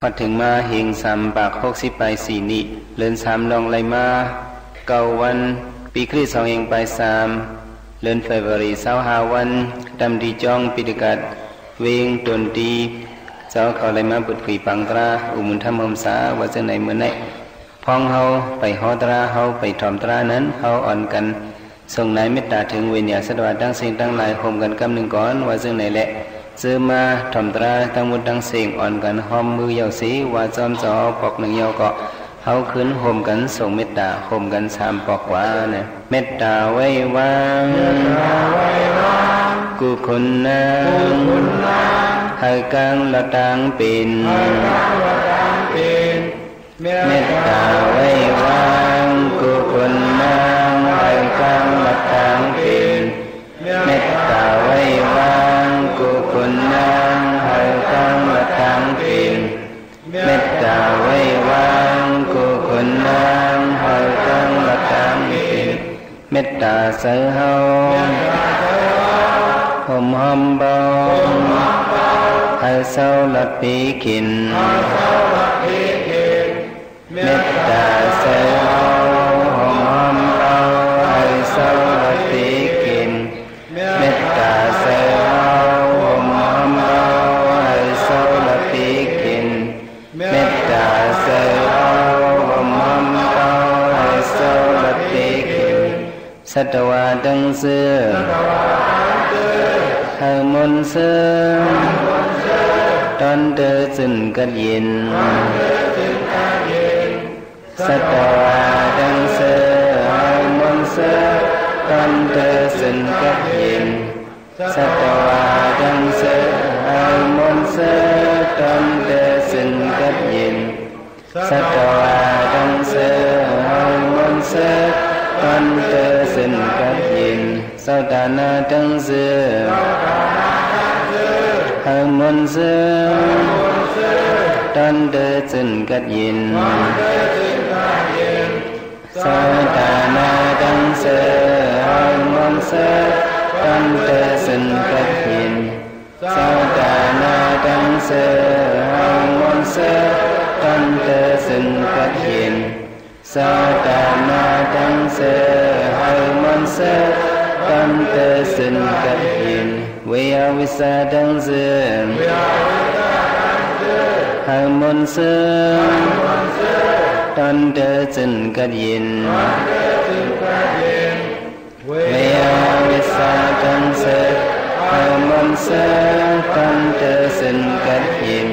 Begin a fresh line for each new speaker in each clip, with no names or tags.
พอถึงมาเฮง3 ปาก 60 ไป 4 นิเลิน3ลองไลมา9 วันปีคริสต์2เองไป3เลินเฟบรุรี25 วันดำดีจองปิดกัดเวงตนดีเจ้าเขาไลมาบุตรผีปังตราอุมุนธรรมหมสาว่าจะไหนเมื่อไหนพ้องเฮาไปฮอตราเฮาไปถอมตรานั้นเฮาอ่อนกันส่งนายเมตตาถึงเวเนียสดวัสดังสิ่งตั้งหลายโฮมกันกำหนึ่งก่อนว่าจะไหนแหละเจอมาถมตราตั้งมุดตั้งเสียงอ่อนกันหอมมือเยาสีว่าจอมจอปอกหนึ่งเยาเกาะเฮาขึ้นโฮมกันส่งเมตตาโฮมกัน3 ปอกว่าเนี่ยเมตตาไว้วางกุคนนาให้กังละตังเป็นเมตตาไว้วางกุคนนาให้กังละตังเป็นเมตตาไว้วางกุคนนาให้กังละตังเป็นเมตตาไว้วางกุคนนาให้กังละตังเป็นเมตตาใส่เฮาหอมหอมเบาให้เศร้าละปีกินเมตตาใส่เฮาหอมหอมเบาให้เศร้าละปีกินเมตตาใส่เฮาหอมหอมเบาให้เศร้าละปีกินเมตตาใส่เฮาหอมหอมเบาให้เศร้าละปีกินสัตวาดังเสือให้มนต์เสือตอนเดินจึงกันเย็นสัตวาดังเสือให้มนต์เสือตอนเดินจึงกันเย็นสัตวาดังเสือให้มนต์เสือตอนเดินจึงกันเย็นสัตวาดังเสือให้มนต์เสือตอนเดินจึงกันเย็นสัตนาดังเสือให้มนต์เสือตอนเดินจึงกันเย็นสัตนาดังเสือให้มนต์เสือตอนเดินจึงกันเย็นสัตนาดังเสือให้มนต์เสือตอนเดินจึงกันเย็นสัตนาดังเสือให้มนต์เสือตอนเดินจึงกันเย็นเวียวิสาดังเสือให้มนต์เสือตอนเดินจึงกันเย็นเวียวิสาดังเสือให้มนต์เสือตอนเดินจึงกันเย็น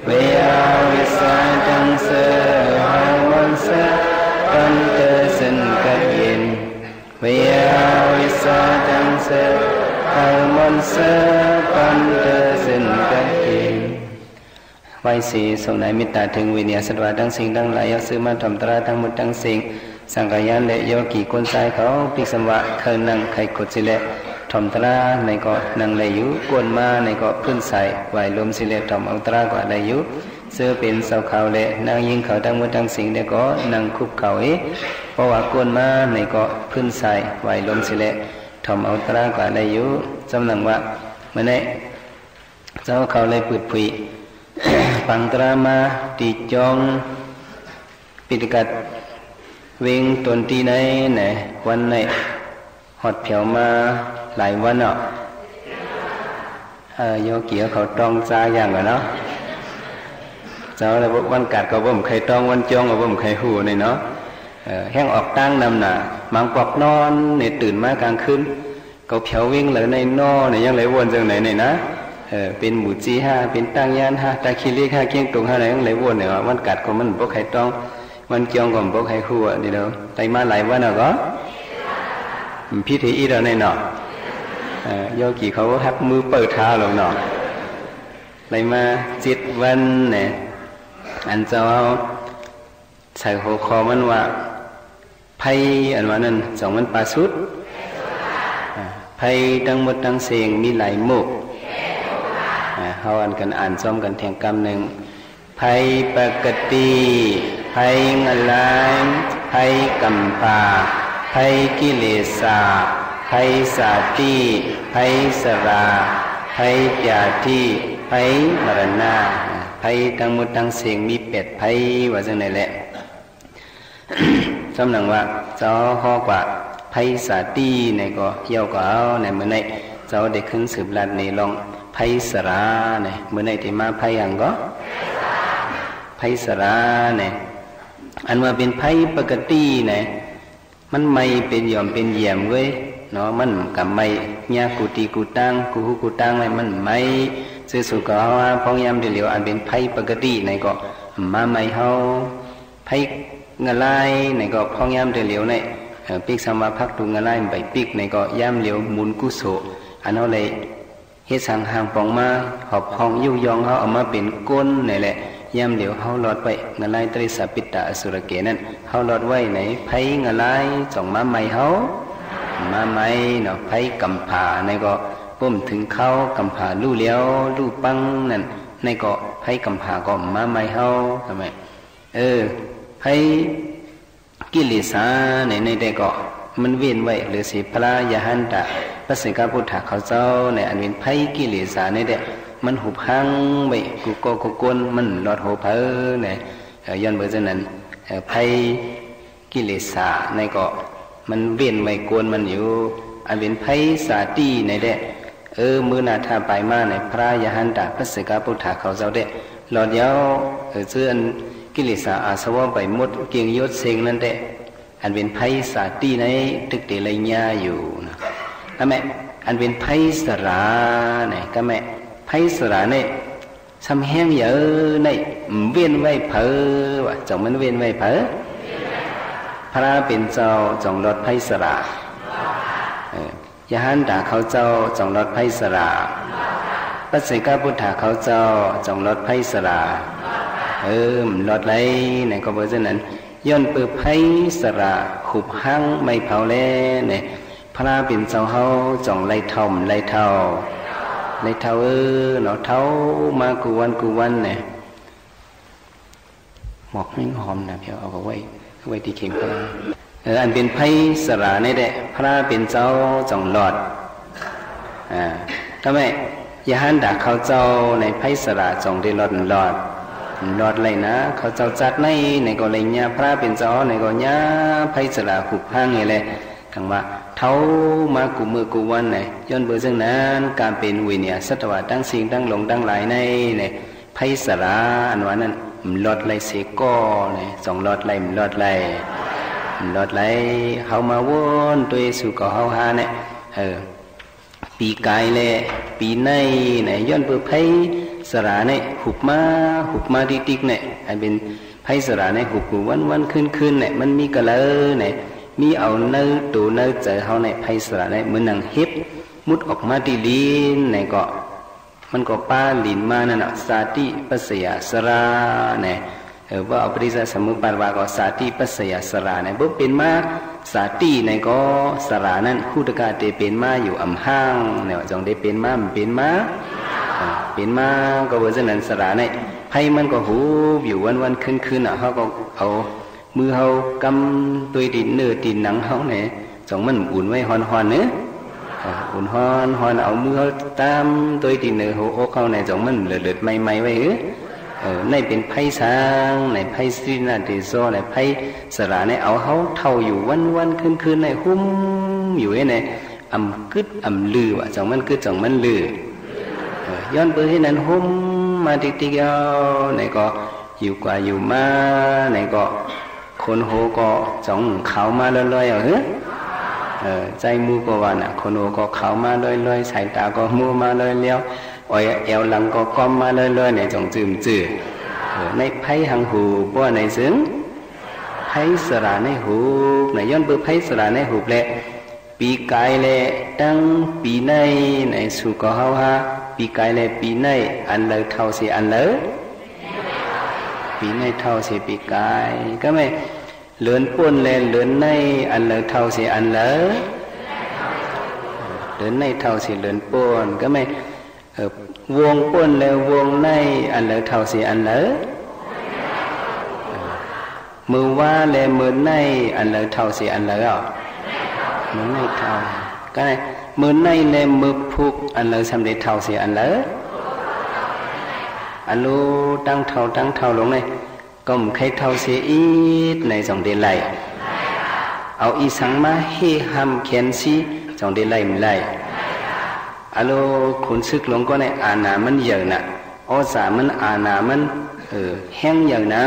เวียวิสาดังเสือให้มนต์เสือตอนเดินจึงกันเย็นเวียวิสาดังเสือให้มนต์เสือตอนเดินจึงกันเย็นไหว้สีส่งนายมิตรถึงวิญญาณสดวาดังสิ่งดังหลายยซื้อมาถมตราทั้งหมดทั้งสิ่งสังขยานและโยกีกุนใจเขาพิกสมวะเคยนั่งไข่ขุดสิเลถมตราในก็นั่งเลยอยู่กวนมาในก็ขึ้นใส่ไหวลมสิเลถมอังตรากว่าได้อยู่เสื้อเป็นเสาเขาและนั่งยิงเขาทั้งหมดทั้งสิ่งเด็กก็นั่งคุบเขาเพราะว่ากวนมาในก็ขึ้นใส่ไหวลมสิเลถมอังตรากว่าได้อยู่จำหนังว่าเมื่อไหร่เจ้าเขาเลยปืดผุยปังตรามาตีจองปิดกัดเวงตนตีไหนไหนวันไหนหอดเผียวมาหลายวันอ่ะโยเกี่ยวเขาต้องจ้าอย่างเนาะเจ้าเลยวันกัดก็บ่มใครต้องวันจองก็บ่มใครหูในเนาะแห้งออกตั้งนำหน่ะมังปอกนอนเนี่ยตื่นมากลางคืนก็เผียววิ่งเลยในนอเนี่ยยังเลยวนจังไหนเนี่ยนะเป็นหมูจี5เป็นตั้งยาน5ตาคิริ5เกียงตรง5อะไรยังไหลวนเนี่ยวันกัดก็มันบ่ใครต้องวันเจียงก็บ่ใครฮู้อ่ะนี่เด้อไตมาหลายวันอ่ะก็พิธีอีแล้วในเนาะโยกีเขาฮักมือเปิดเท้าลงเนาะไตมา7 วันเนี่ยอันเจ้าใส่หัวคอมันว่าไผอันว่านั้น2มันปลาสุดไผทั้งหมดทั้งเสียงมีหลายมุกเฮาอันกันอ่านซ้อมกันแทงกรรมหนึ่งภัยปกติภัยงลายภัยกัมปาภัยกิเลสาภัยสาติภัยสราภัยญาติภัยมรณะ ไผ ภัยตั้งหมดตั้งเสียงมี8ภัยว่าจังได๋แหละสำนังว่าเจ้าฮอกว่าภัยสาตีในก็เหี่ยวก็เอาในมื้อนี้เจ้าได้ขึ้นสืบลัดนี่ลองภัยสราเนี่ยมื้อนี้ที่มาภัยหยังก็ภัยสราเนี่ยอันว่าเป็นภัยปกติเนี่ยมันไม่เป็นยอมเป็นเยี่ยมเว้ยเนาะมันกับไม่ญากูตีกูตังกูฮูกูตังเลยมันไม่ซื่อสุก็ว่าพองยามเดียวอันเป็นภัยปกติในก็มาไม่เฮาภัยงะลายในก็พองยามเดียวในปิกสมาพักตุงะลายใบปิกในก็ยามเหลียวมุนกุโสอันเฮาเลยเฮ็ดสังหางปองมาหอบพองยุยองเฮาเอามาเป็นก้นนี่แหละยามเหลียวเฮาลอดไปงะลายตริสปิตตะอสุรเกนั้นเฮาลอดไว้ไหนภัยงะลายจ่องมาใหม่เฮามาใหม่เนาะภัยกำผาในก็ปุ้มถึงเข้ากำผาลู่เลี้ยวลู่ปังนั่นในก็ภัยกำผาก็มาใหม่เฮาทำไมภัยกิเลสในได้ก็มันเวียนไว้หรือสิพระยะหันตะพระสิกขาพุทธะเขาเจ้าในอันเป็นภัยกิเลสในได้มันหุบหังไปกูโกกุกวนมันหลอดหัวเพอเนี่ยย้อนเบอร์ฉะนั้นภัยกิเลสในก็มันเวียนไว้กวนมันอยู่อันเป็นภัยสาตีในได้มื้อหน้าถ้าไปมาในพระยะหันตะพระสิกขาพุทธะเขาเจ้าได้หลอดยาวซื่ออันกิเลสอาสวะไปหมดเกียงยศเซ็งนั่นได้อันเป็นภัยสาตีในตึกเตลัยญาอยู่นะก็แม่อันเป็นภัยสราเนี่ยก็แม่ภัยสราเนี่ยซ้ำแห้งเยอะเนี่ยเวียนไว้เผอว่าจงมันเวียนไว้เผอพระเป็นเจ้าจงลดภัยสรายะหันตะเขาเจ้าจงลดภัยสราพระสิกขาพุทธะเขาเจ้าจงลดภัยสราลดไรในก็เพราะฉะนั้นย้อนเปิดภัยสระขุบหังไม่เผาแลเนี่ยพระเป็นเจ้าเฮาจ่องไล่ท่อมไล่เท่าเนาะเท่ามากูวันเนี่ยหมอกไม่หอมนะเพียวเอาไว้ที่เข่งพระอันเป็นภัยสระนี่แหละพระเป็นเจ้าจ่องหลอดทำไมยะหันตะเขาเจ้าในภัยสระจ่องได้หลอดเลยนะเขาเจ้าจัดในก็เลยญาพระเป็นเจ้าในก็ญาภัยสระขุบหังนี่แหละคำว่าเท่ามากูมือกูวันเนี่ยย้อนเบอร์ซึ่งนั้นการเป็นวิญญาสัตวะตั้งสิ่งตั้งหลงตั้งหลายในภัยสระอันว่านั้นลดไหลเสก้อเนี่ยสองลดไหลลดไหลเขามาวนตัวสุก็เขาหาเนี่ยปีกายเลยปีในเนี่ยย้อนเบอร์ภัยสระเนี่ยหุบมาดิกเนี่ยอันเป็นภัยสระเนี่ยหุบวันขึ้นเนี่ยมันมีกระเลเนี่ยมีเอาเนื้อตัวเนื้อเจอเขาในภัยสระในมือหนังเฮ็บมุดออกมาที่ลิ้นในก็มันก็ป้าลิ้นมานั่นน่ะสาติปัสสยสราเนี่ยว่าเอาปริศสมุปบาทว่าก็สาติปัสสยสราเนี่ยบ่เป็นมาสาติในก็สรานั้นคู่ตะกาเตเป็นมาอยู่อำห้างเนี่ยจงได้เป็นมาก็ว่าฉะนั้นสระเนี่ยภัยมันก็หูอยู่วันขึ้นอ่ะเขาก็เอามือเขากำตัวดินเนื้อดินหนังเขาเนี่ยจงมันอุ่นไว้ฮอนเนื้ออุ่นฮอนเอามือเขาตามตัวดินเนื้อหัวอกเขาเนี่ยจงมันเลือดไม่ไว้ในเป็นไผ่สางในไผ่ซีนาเดโซในไผ่สระในเอาเขาเท่าอยู่วันขึ้นในหุ้มอยู่ในอำกึดอำลือว่าจงมันกึดจงมันลือย้อนเบอร์ให้นั้นหุ้มมาติ๊กๆเอาในก็อยู่กว่าอยู่มาในก็คนโหก็จ่องเขามาลอยใจมูก็ว่าน่ะคนโหก็เขามาลอยสายตาก็มัวมาลอยเลี้ยวเอวหลังก็ก้มมาลอยเนี่ยจ่องจืดในไผ่หังหูบ่ในซึ้งไผ่สระในหูในย้อนเบอร์ไผ่สระในหูแหละปีกายแลตั้งปีในสุก็เฮาฮาปีกายแลปีในอันเลยเท่าสิอันเลยปีในเท่าสิปีกายก็ไม่เลือนป่นแลเลือนในอันเลยเท่าสิอันเลยเลือนในเท่าสิเลือนป่นก็ไม่วงป่นแล้ววงในอันเลยเท่าสิอันเลยมือว่าแลมือในอันเลยเท่าสิอันเลยมือในเท่าก็ไงมือในแลมือพุกอันเลยสำเร็จเท่าสิอันเลย อันรู้ตั้งเท่าลงเลยก็มใครเท่าเสียอีดในสองเดลัยเอาอีสังมาให้ห้ำเขียนซีสองเดลัยมันไล่อันรู้ขุนซึกลงก็ในอาณามันเยอะน่ะอ้อสามันอาณามันแห้งเยอะนะ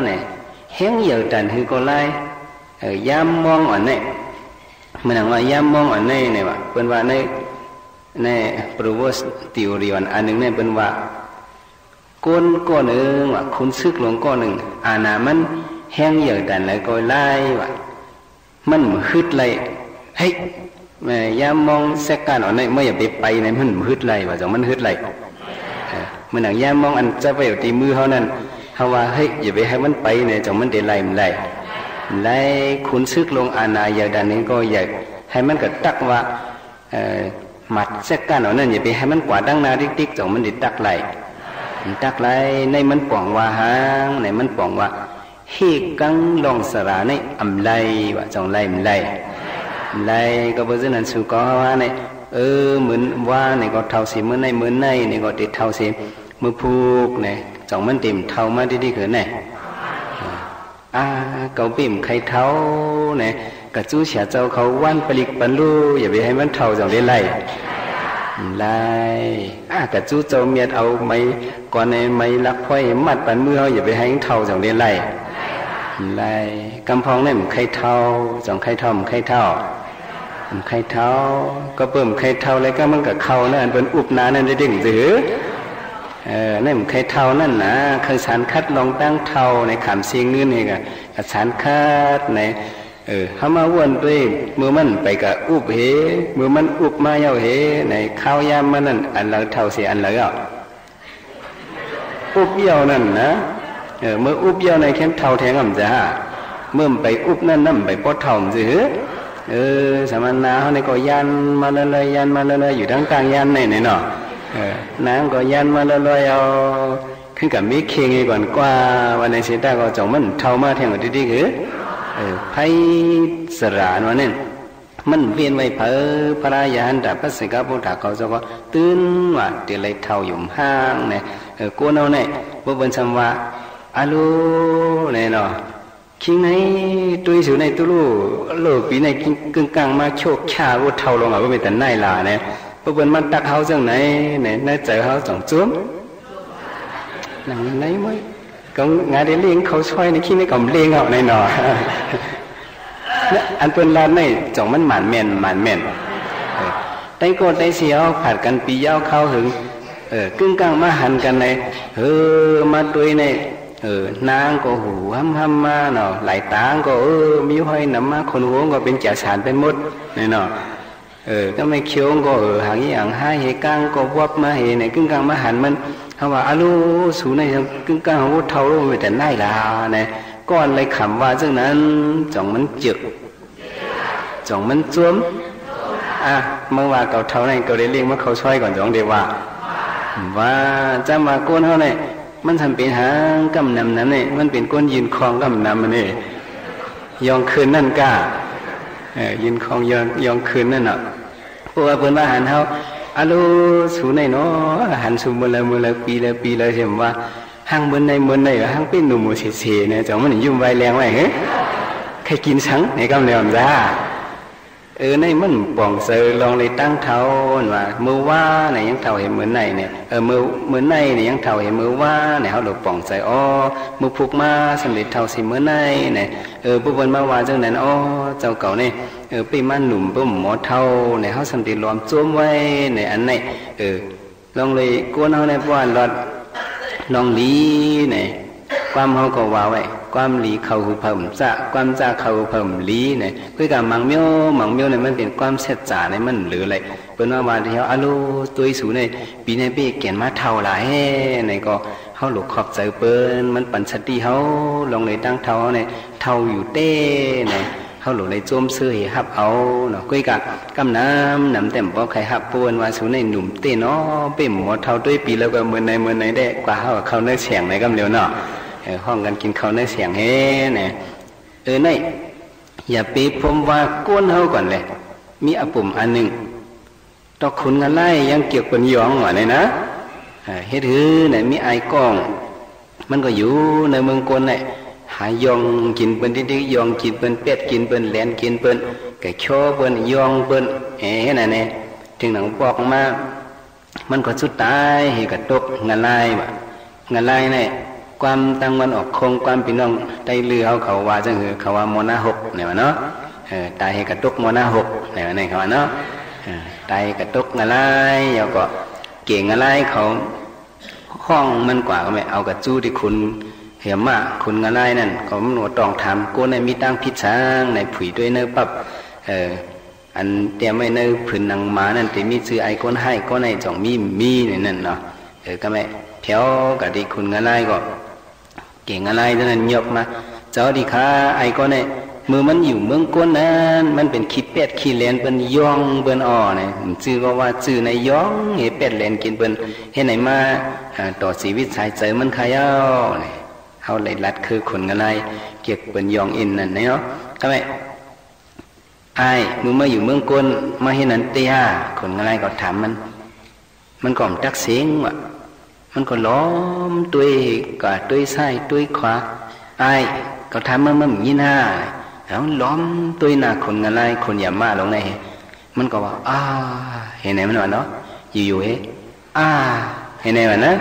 เนี่ยแห้งเยอะแต่คือก็ไล่ย้ำมองอ่อนเนี่ยมันว่าย้ำมองอ่อนเนี่ยว่าเป็นว่าในโปรโวสติวรีวันอันหนึ่งเนี่ยเป็นว่าก้นก้อนหนึ่งว่าคุณซึกลงก้อนหนึ่งอาณามันแห้งเยอะแต่เลยก็ไล่ว่ามันฮึดเลยเฮ้ยแม่ย้ำมองแสกการอ่อนเนี่ยไม่อย่าไปในมันฮึดเลยว่าจังมันฮึดเลยมันหนังย้ำมองอันจะไปอยู่ที่มือเขานั้นเขาว่าเฮ้ยอย่าไปให้มันไปเนี่ยจังมันเดลัยมันไล่คุณซึกลงอาณาเยอะแต่นี้ก็อยากให้มันก็ตักว่าหมัดแสกการอ่อนนั่นอย่าไปให้มันกวาดดังนาติ๊กจังมันดิตักไหลในมันป่องว่าหางในมันป่องว่าเฮกังลองสระในอำไลว่าจงไลมันไลก็บ่ซันั้นสุก็ว่าในเหมือนว่าในก็เท่าสิมื้อในในก็ติดเท่าสิมือผูกเนี่ยจงมันเต็มเท่ามาดีๆคือเนี่ยเกาปิ่มใครเท่าเนี่ยกระจู้เสียเจ้าเขาวันปลิกปันลูอย่าไปให้มันเท่าจงได้ไล่กระจู้เจ้าเมียดเอาไม้ก่อนในไม้ลักพ้อยมัดปันมือเขาอย่าไปให้เท่าจงได้ไล่กำพองเนี่ยมันใครเท่าจงใครเท่ามันใครเท่าก็เปิ่มใครเท่าเลยก็มันกับเขานั่นเป็นอุบนานั่นได้ดึงหรือนั่นมันใครเท่านั่นนะเคยสารคัดลองตั้งเท่าในขามเสียงนื่นนี่กับสารคัดในเขามาวนด้วยมือมันไปกับอุบเหมือมันอุบมาเย้าเหในข้าวยามมันนั่นอันเราเท่าเสียอันเราอุบเย้านั่นนะเมื่ออุบเย้าในเข้มเท่าแทงอ่ำจ้าเมื่อไปอุบนั่นนั่นไปปอดเท่าจื้อสมณะเขาในก็ยันมาเลยอยู่ทั้งกลางยันในเนาะนางก็ยันมาเลยเอาขึ้นกับมิเคงก่อนกว่าวันในเสียตาก็จงมันเท่ามาแทงกับดีๆคือไพ่สระนวลเนี่ยมันเวียนไว้เพอพระยานแต่พระสิกาพุทธเขาจะก็ตื่นว่าเดี๋ยวเลยเท่าอยู่ห้างเนี่ยกูเอาเนี่ยบุบเบินสัมว่าอาลูเนี่ยเนาะคิงในตุยสู่ในตุลูโลปีในกึ่งกลางมาโชคชาว่าเท่าลงอ่ะว่าเป็นแต่นายลาเนี่ยบุบเบินมันตักเขาจังไหนเนี่ยน่าเจอเขาสองจุ้มหนังไหนมั้ยก็งานได้เลี้ยงเขาช่วยในขี้ในกล่อมเลี้ยงเอาในหนออันเป็นลานในจ่องมันหมานแม่นได้โกดได้เสียวผัดกันปีเย้าเข้าหึงกึ่งกลางมาหันกันในมาตุยในนางก็หูห้ำมาเนาะไหลตางก็มีห้อยน้ำมาคนหัวก็เป็นจ่าสารเป็นมดเนี่ยเนาะก็ไม่เคี้ยวก็หางอย่างห้าเหกังก็วับมาเหในกึ่งกลางมาหันมันเขาว่าอาลูสูในกึ่งกลางหัวเท่าลงไปแต่ไล่ลาเนี่ยก้อนเลยขำว่าซึ่งนั้นจ่องมันจึกจ่องมันจ้วมเมื่อว่าเก่าเท่านั้นเก่าได้เลี้ยงมาเขาช่วยก่อนจ่องเดียวว่าจะมาก้นเขาเนี่ยมันทำเป็นหางกำนำนั้นเนี่ยมันเป็นก้นยืนคลองกำนำมันนี่ยองคืนนั่นก้ายืนคลองยองคืนนั่นอ่ะเพราะว่าเพิ่นว่าหันเขาอาลูสูในเนาะหันสูมือละปีละเห็นว่าห้างเมื่อในห้างเป็นหนุ่มเสียเนี่ยจังมันยุ่งไวแรงไว้ใครกินสังในกำเนิดจ้าในมันป่องเสือลองเลยตั้งเท้าว่ามือว่าในยังเท้าเห็นเหมือนในเนี่ยมือในเนี่ยยังเท้าเห็นมือว่าเนี่ยเขาหลบป่องใส่มือพุกมาสำเร็จเท้าสิมือในเนี่ยผู้บนมาว่าจังนั้นเจ้าเก่าเนี่ยปีมันหนุ่มปุ่มหมอเท้าเนี่ยเขาสำเร็จรวมจ้วมไว้เนี่ยอันนี้ลองเลยกวนเขาในบ้านรถลองลีเนี่ยความเขาก็ว่าไว้ความลีเขาหูเพิ่มจะความจะเขาเพิ่มลีเนี่ยคุยกับมังเมียวเนี่ยมันเป็นความเสร็จจ่าเนี่ยมันหรืออะไรเป็นว่าที่เขาอาลูตัวสูเนี่ยปีในปีเกียนมาเท่าหลายเนี่ยก็เขาหลุดขอบใจเปิ้นมันปั่นสติเขาลงในตั้งเท่าเนี่ยเท่าอยู่เต้เนี่ยเขาหลุดในโจมเสื้อเหฮับเอาเนาะคุยกับกำน้ำเต็มบ่ใครฮับปวนว่าสูในหนุ่มเต้เนาะเป็นหมดเท่าด้วยปีแล้วก็เมื่อในได้กว่าเขาเนื้อเสียงในกำเดียวเนาะห้องกันกินเขาในเสียงเนี่ยนี่อย่าไปพมว่าก้นเขาก่อนเลยมีอปุ่มอันหนึ่งตอกขุนกันไล่ยังเกี่ยวกับยองว่ะเนี่ยนะ เฮ็ดหือไหนมีไอ้กล้องมันก็อยู่ในเมืองกนเนี่ยหายองกินเปิ้นดิยองกินเปิ้นเป็ดกินเปิ้นแหลนกินเปิ้นไก่โชเปิ้นยองเปิ้นนั่นแหละถึงหนังบอกมามันก็สุดตายให้กระตกงะลายว่ะงะลายเนี่ยความตั้งวันออกคงความพี่น้องใต้เรือเขาว่าจังหือเขาว่ามนาหกเนี่ยว่าเนาะตายให้กระตกมนาหกเนี่ยว่าเขาว่าเนาะตายกระตกงะลายแล้วก็เก่งงะลายเขาห้องมันกว่าก็ไม่เอากระจู้ที่คุณเหี่ยมมาคุณงะลายนั่นก็มันหัวตองทำกูในมีตั้งพิษช้างในผุยด้วยเนื้อปั๊บอันเตรียมไว้ในผืนหนังหมานั่นแต่มีซื้อไอ้ก้นให้ก้นในจ่องมีในนั่นเนาะก็ไม่เพียวกับที่คุณงะลายก็เก่งงะลายนั่นยกมาเจ้าดีค่ะไอ้ก้นในมือมันอยู่เมืองก้นนั้นมันเป็นขี้เป็ดขี้เลนเป็นย่องเบิ้นอ่อเนี่ยชื่อก็ว่าชื่อในย่องเห็ดเป็ดเลนกินเบิ้นเห็นไหนมาต่อชีวิตชายเจอมันขยาวเนี่ยเขาเลยรัดคือคนงะลายเกี่ยวเป็นย่องอินนั่นเนาะก็ไม่ไอ้มือมาอยู่เมืองก้นมาเห็นนั้นเตี้ยคนงะลายก็ถามมันก่อมตักเสียงว่ะมันก็ล้อมตัวก็ตัวซ้ายตัวขวาไอ้ก็ถามมันยี่หน้าแล้วล้อมตัวหน้าคนงะลายคนอย่ามาลงในมันก็ว่าเห็นไหมมันว่าเนาะอยู่เห็นไหมวะนะ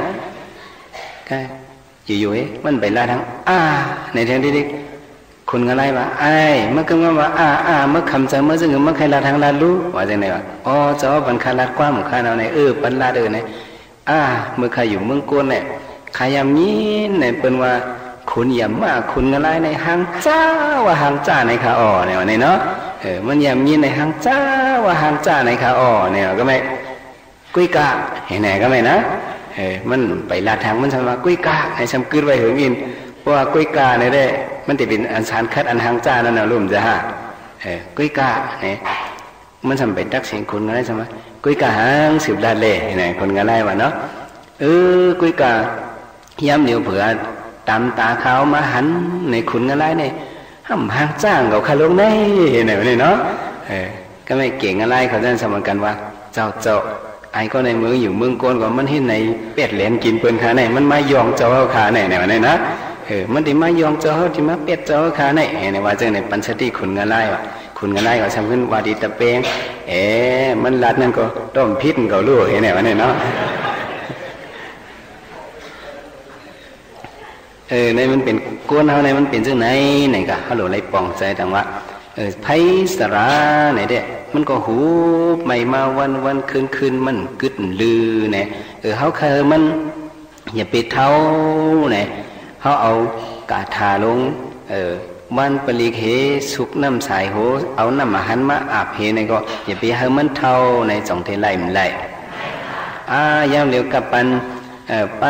ก็อยู่มันไปลาทางในทางที่คนงะลายว่าไอ้เมื่อกี้ว่าเมื่อคำเจอเมื่อซึ่งเมื่อใครลาทางลารู้ว่าจังไหนวะเจ้าบันคาลาดกว้างของข้าเราในปันลาเดินเนี่ยเมื่อใครอยู่เมืองก้นเนี่ยขายามนี้เนี่ยเป็นว่าคุณอย่ามาคุณงะลายในห้างจ้าว่าห้างจ้าในขาเนี่ยวันนี้เนาะมันอย่ามีในห้างจ้าว่าห้างจ้าในขาเนี่ยก็ไม่กุ้ยกะเห็นไหนก็ไม่นะมันไปลาทางมันทำว่ากุ้ยกะให้ชำกึดไว้หึงอินเพราะว่ากุ้ยกะเนี่ยได้มันจะเป็นอันสารคัดอันห้างจ้านั่นน่ะลุ่มจะฮะกุ้ยกะเนี่ยมันทำไปตักเสียงคุณงะลายใช่ไหมกุ้ยกะห้างสืบลาเล่เห็นไหนคนงะลายว่าเนาะกุ้ยกะย้ำเดียวเผื่อตามตาเขามาหันในขุนงะลายเนี่ยห้ามห้างจ้างเขาคาลงในไหนวะเนี่ยเนาะก็ไม่เก่งงะลายเขาจะสมกันว่าเจ้าไอ้ก็ในเมืองอยู่เมืองโกนก็มันเห็นในเป็ดแหลนกินเปิ้นขาไหนมันมายองเจ้าขาไหนวะเนี่ยนะมันที่มายองเจ้าที่มาเป็ดเจ้าขาไหนในว่าจังในปัญชติขุนงะลายว่ะขุนงะลายก็ทำขึ้นวาดีตะเปงมันลัดนั่นก็ต้มพิษเขาลูกไหนวะเนี่ยเนาะในมันเป็นก้นเขาในมันเป็นจังไหนก็ฮัลโหลไรปองใจต่างว่าไพศาลไหนเด้มันก็หูไม่มาวันคืนมันกึดลือเนี่ยเขาเคยมันอย่าไปเท่าเนี่ยเขาเอากาถาลงวันปริเคสุกน้ำสายโหเอาน้ำมาหันมาอาบเพเนี่ยก็อย่าไปให้มันเท่าในสองเทไลมันไล่ยามเร็วกับปันไป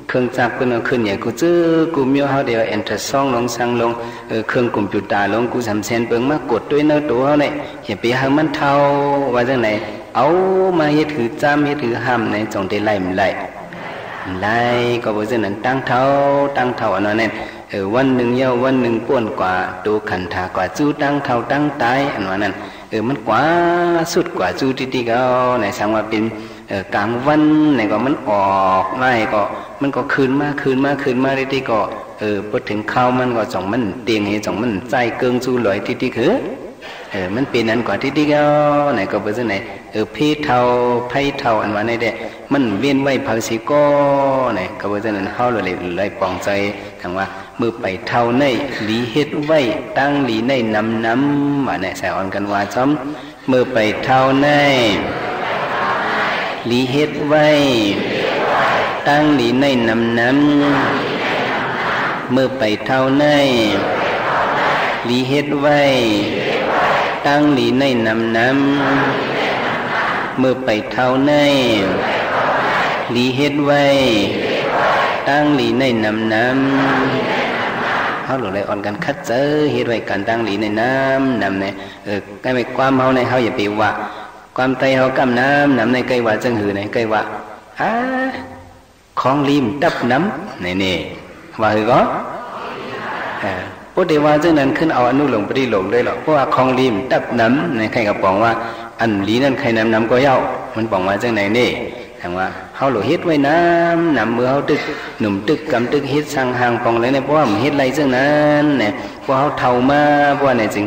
เครื่องจักรเป็นขึ้นใหญ่กูเจอกูมีเขาเดียวเอ็นเตอร์ซ่องลงสั่งลงเครื่องคอมพิวเตอร์ลงกูสำเซนเปิงมากดด้วยเนื้อตัวเขาเนี่ยอย่าไปให้มันเท่าว่าจังไหนเอามาเฮ็ดถือจำเฮ็ดถือห้ามในจงได้ไล่มันไล่ก็บอกว่านั้นตั้งเท่าอันนั้นเนี่ยวันหนึ่งเย้าวันหนึ่งป้วนกว่าดูขันธากว่าจู้ตั้งเท่าตั้งตายอันนั้นมันกว่าสุดกว่าจู้ที่เขาในสังว่าเป็นกลางวันเนี่ยก็มันออกไล่ก็มันก็คืนมาที่ก็พอถึงเข้ามันก็จ่องมันเตียงเหจ่องมันใจเกิงจู้ลอยที่คือมันเป็นนั้นกว่าที่ก็เนี่ยก็เป็นไหนเพศเท่าไพ่เท่าอันว่าในเด็มันเวียนไว้ภาษีก็เนี่ยก็เป็นนั้นเขาเลยปองใจทางว่ามือไปเท่าในหลีเฮ็ดไว้ตั้งหลีในน้ำว่าเนี่ยใส่อ่อนกันว่าซ้ำมือไปเท่าในหลีเฮ็ดไว้ตั้งหลีในน้ำเมื่อไปเท่าในหลีเฮ็ดไว้ตั้งหลีในน้ำเมื่อไปเท่าในหลีเฮ็ดไว้ตั้งหลีในน้ำเขาหลุดเลยอ่อนกันคัดเจอเฮ็ดไว้การตั้งหลีในน้ำเนี่ยใกล้ไปความเขาในเขาอย่าไปว่าความใจเขากำน้ำในไกลว่าจังหือในไกลว่าของริมดับน้ำนี่ว่าหือก็พุทธิว่าจังนั้นขึ้นเอาอนุหลงปฏิหลงได้หรอกเพราะว่าของริมดับน้ำในใครก็บอกว่าอันลีนั่นใครน้ำก็เย้ามันบอกว่าจังไหนนี่ ทางว่าเฮาหลุเฮ็ดไว้น้ำมือเฮาตึกหนุ่มตึกกำตึกเฮ็ดสั่งห่างปองเลยเนี่ยเพราะว่ามันเฮ็ดไรซึ่งนั้นเนี่ยเพราะเฮาเท่ามาเพราะว่าเนี่ยจริง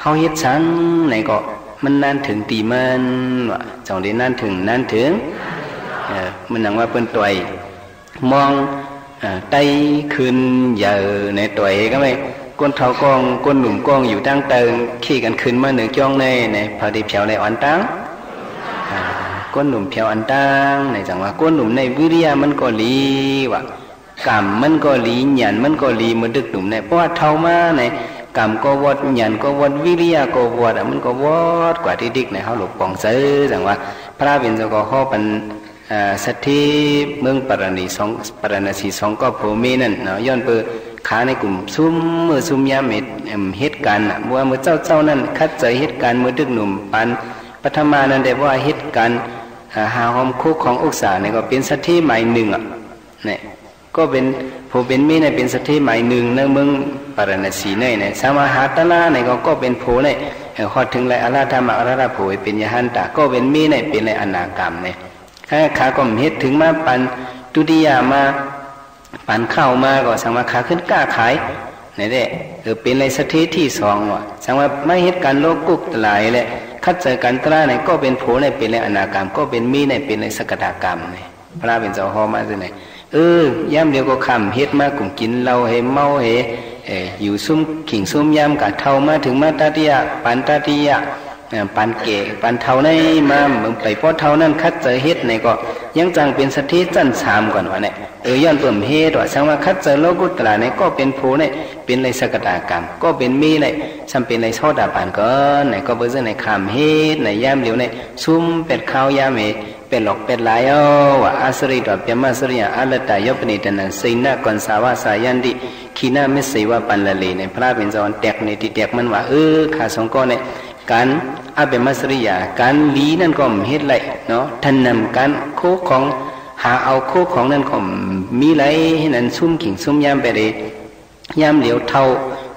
เฮาเฮ็ดสั่งไหนก็มันนานถึงตีมันว่าจังได้นานถึงมันหนังว่าเปิ้นต่อยมองไตคืนเหยอในต่อยก็ไม่ก้นเท่ากองก้นหนุ่มกองอยู่ตั้งเติงขี้กันขึ้นมาเหนือจ้องในพอดีเพียวในอ่อนตั้งก้นหนุ่มเพียวอันตั้งในจังว่าก้นหนุ่มในวิริยะมันก็ลีว่ากรรมมันก็ลีหยันมันก็ลีมันดึกหนุ่มในเพราะว่าเท่ามาในกรรมก็วดหยันก็วดวิริยะก็วดมันก็วดกว่าที่ดิกในเขาหลบปองซื้อจังว่าพระบิณฑก็ข้อเป็นสัตถิเมืองปรณสีสองก็โผมีนั่นเนาะย้อนเปิดขาในกลุ่มซุ่มมือซุ่มยามเหตุการณ์ว่าเมื่อเจ้านั่นคัดใจเหตุการณ์เมื่อดึกหนุ่มปันปฐมานั่นได้ว่าเหตุการณ์หาหอมคุกของอุกษาเนี่ยก็เป็นสัตถิใหม่หนึ่งเนี่ยก็เป็นผู้เป็นมีเนี่ยเป็นสัตถิใหม่หนึ่งในเมืองปรณสีเนี่ยสามหาตลาเนี่ยก็เป็นผู้เนี่ยพอถึงไรอาราธรรมอาราผู้เป็นยหันตาก็เป็นมีเนี่ยเป็นไรอนากรรมเนี่ยขาก็เหตุถึงมาปันตุติยามาปันเข้ามาก็สังว่าขาขึ้นกล้าขายนี่แหละเป็นไรสัตถิที่สองว่ะสังว่าไม่เหตุการโลกุกตลายแหละคัดเจอกันตราเนี่ยก็เป็นโผล่เนี่ยเป็นไรอนากรรมก็เป็นมีเนี่ยเป็นไรสกตากรรมเนี่ยพระเป็นเจ้าหอมาสิเนี่ยย่ำเดียวก็คำเฮ็ดมากลุ่มกินเราเฮเมาเฮอยู่ซุ่มขิงซุ่มย่ำกะเท่ามาถึงมาตาติยะปันตาติยะปันเกะปันเท่าในมาเหมือนไปเพราะเท่านั้นคัดเจอเฮ็ดในก็ยังจังเป็นสัตถิจันสามก่อนวะเนี่ยย้อนเปิ่มเฮ็ดว่าสังว่าคัดเจอโลกุตระเนี่ยก็เป็นโผล่เนี่ยเป็นไรสกตากรรมก็เป็นมีเลยซ้ำเป็นไรโซดาปานก่อนเนี่ยก็เบอร์ในคำเฮ็ดในย่ำเดียวเนี่ยซุ่มเป็ดข้าวยามเป็นหลอกเป็นลายว่าอาสริตว่าเปียมาสริยอาลตายปนิตนันสินะก่อนสาวาสายันดิขีนาไม่สิว่าปันละเลในพระเป็นจอนแตกในที่แตกมันว่าขาสองก้อนเนี่ยการอาเบมัสริยาการลีนั่นก็เฮ็ดไรเนาะทันนำการโคของหาเอาโคของนั่นก็มีไรให้นั่นซุ่มขิงซุ่มยามไปเลยยามเหลียวเท่า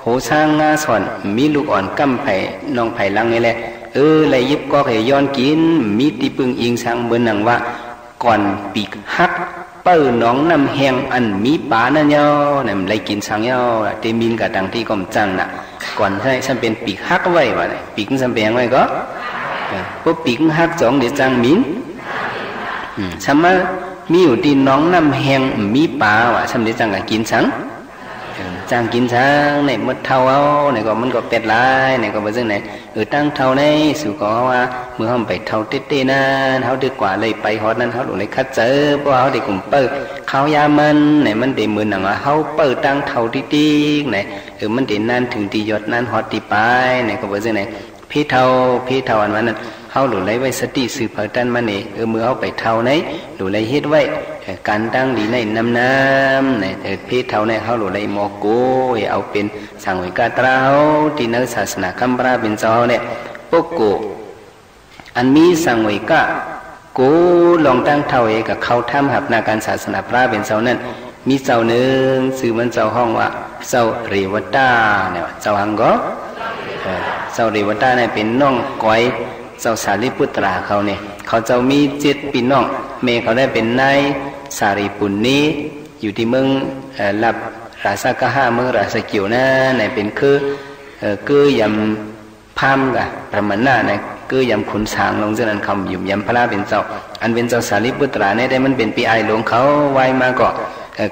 โหสร้างงาสอนมีลูกอ่อนกำไผ่น้องไผ่ลังนี่แหละไรยิบก็ให้ย้อนกินมีตีปึงอิงสังเบิ่นหนังว่าก่อนปีกฮักเปิ้น้องน้ำแห้งอันมีปลานั่นย่อเนี่ยไรกินสังย่อเตมินกับดังที่ก้มจังน่ะก่อนให้ฉันเป็นปีกฮักไว้วะเนี่ยปีกฉันเป็นไว้ก็พวกปีกฮักสองเดี๋ยวจังมินฉันมามีอยู่ที่น้องน้ำแห้งมีปลาวะฉันเดี๋ยวจังกับกินสังจางกินช้างเนี่ยมดเท่าเอาเนี่ยก็มันก็เป็ดลายเนี่ยก็มาซึ่งเนี่ยตั้งเท่าในสู่ก็ว่าเมื่อเขาไปเท่าเต้ๆนั่นเขาดีกว่าเลยไปฮอดนั้นเขาหลุดเลยคัดเจอเพราะเขาได้กลุ่มเปิดเขายามันเนี่ยมันได้เหมือนหนังว่าเขาเปิดตั้งเท่าติ๊กๆเนี่ยมันได้นั่นถึงตียศนั่นฮอดตีไปเนี่ยก็มาซึ่งเนี่ยพี่เท่าอันนั้นเขาหลุดเลยไว้สติสืบเผยตันมาเนี่ยเมื่อเขาไปเท่าในหลุดเลยเฮ็ดไว้การตั้งดีในน้ำเนี่ยพี่เท่าในเขาหลุดเลยโมกุเอาเป็นสังเวกาตราที่นักศาสนาคัมภาเป็นเจ้าเนี่ยปุกโกอันมีสังเวกะกูลองตั้งเท่ากับเขาทำหับนาการศาสนาพระเป็นเจ้านั้นมีเจ้าหนึ่งสื่อมันเจ้าห้องว่าเจ้าเรวตาเนี่ยเจ้าหังก็เจ้าเรวตาเนี่ยเป็นน้องก้อยเจ้าสารีปุตราเขาเนี่ยเขาเจ้ามี7ปีน้องเมเขาได้เป็นนายสารีปุณนี้อยู่ที่เมืองรับราชกะห้าเมืองราชเกี่ยวนะเนี่ยเป็นคือยำพามกะประมาณน่ะเนี่ยคือยำขุนสางลงจากนั้นคำยุ่มยำพระเป็นเจ้าอันเป็นเจ้าสารีปุตราเนี่ยได้มันเป็นปีไอหลวงเขาไว้มาก็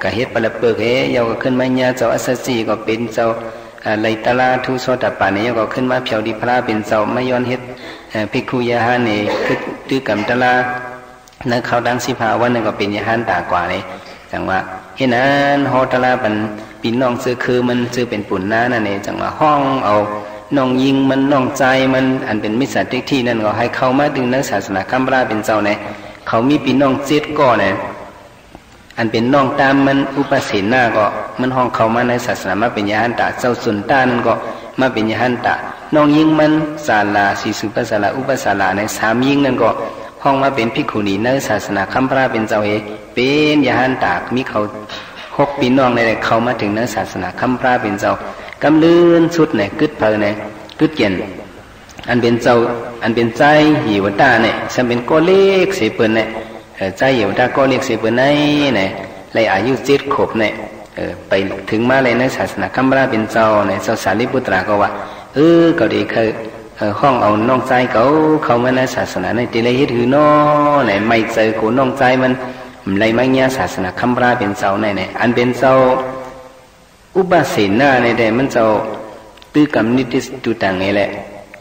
กะเฮ็ดปะละเปิกเฮยาวก็ขึ้นมาเนี่ยเจ้าอัสสีก็เป็นเจ้าไลตลาทุโสตปาเนี่ยก็ขึ้นมาเพียวดีพระเป็นเจ้าไม่ย้อนเฮ็ดภิกขุยาหานี่คือตื้อกำตลานักเขาดัง15วันนั่นก็เป็นยาหานตากว่าเลยจังว่าเห็นนั้นฮอตลาเป็นปีน้องซื้อคือมันซื้อเป็นปุ่นน้านั่นเองจังว่าห้องเอาน้องยิงมันน้องใจมันอันเป็นมิจฉาทิฏฐินั่นก็ให้เข้ามาดึงนักศาสนาคัมภาเป็นเจ้าเนี่ยเขามีปีน้อง7ก่อเนี่ยอันเป็นน้องตามมันอุปเสนาก็มันห้องเข้ามาในศาสนามาเป็นยาหันตะเจ้าสุนตานั่นก็มาเป็นยาหันตะน้องยิงมันศาลาสีสุปศาลาอุปศาลาใน3ยิงนั่นก็ห้องมาเป็นภิกขุณีในศาสนาคัมภาเป็นเจ้าเป็นยาหันตะมีเขา6ปีน้องในเข้ามาถึงในศาสนาคัมภาเป็นเจ้ากำลื่นสุดเนี่ยกึดเพลเนี่ยกึดเย็นอันเป็นเจ้าอันเป็นใจหิวตาเนี่ยฉันเป็นโกเล็กเสเปิลเนี่ย ใจอยู่ตาก็เรียกเสียเปนไหนเนี่ยเลยอายุ7 ขวบเนี่ยไปถึงมาเลยในศาสนาคัมภีร์เป็นเจ้าเนี่ยเจ้าสารีบุตรก็ว่าก็ดีเคยห้องเอาน้องใจเขามาในศาสนาในตีเลยเฮ็ดหือน้อเนี่ยไม่เจอกูน้องใจมันเลยไม่เงี้ยศาสนาคัมภีร์เป็นเจ้าเนี่ยอันเป็นเจ้าอุบาสินาในแต่มันเจ้าตื้อกำนิติตุต่างไงแหละ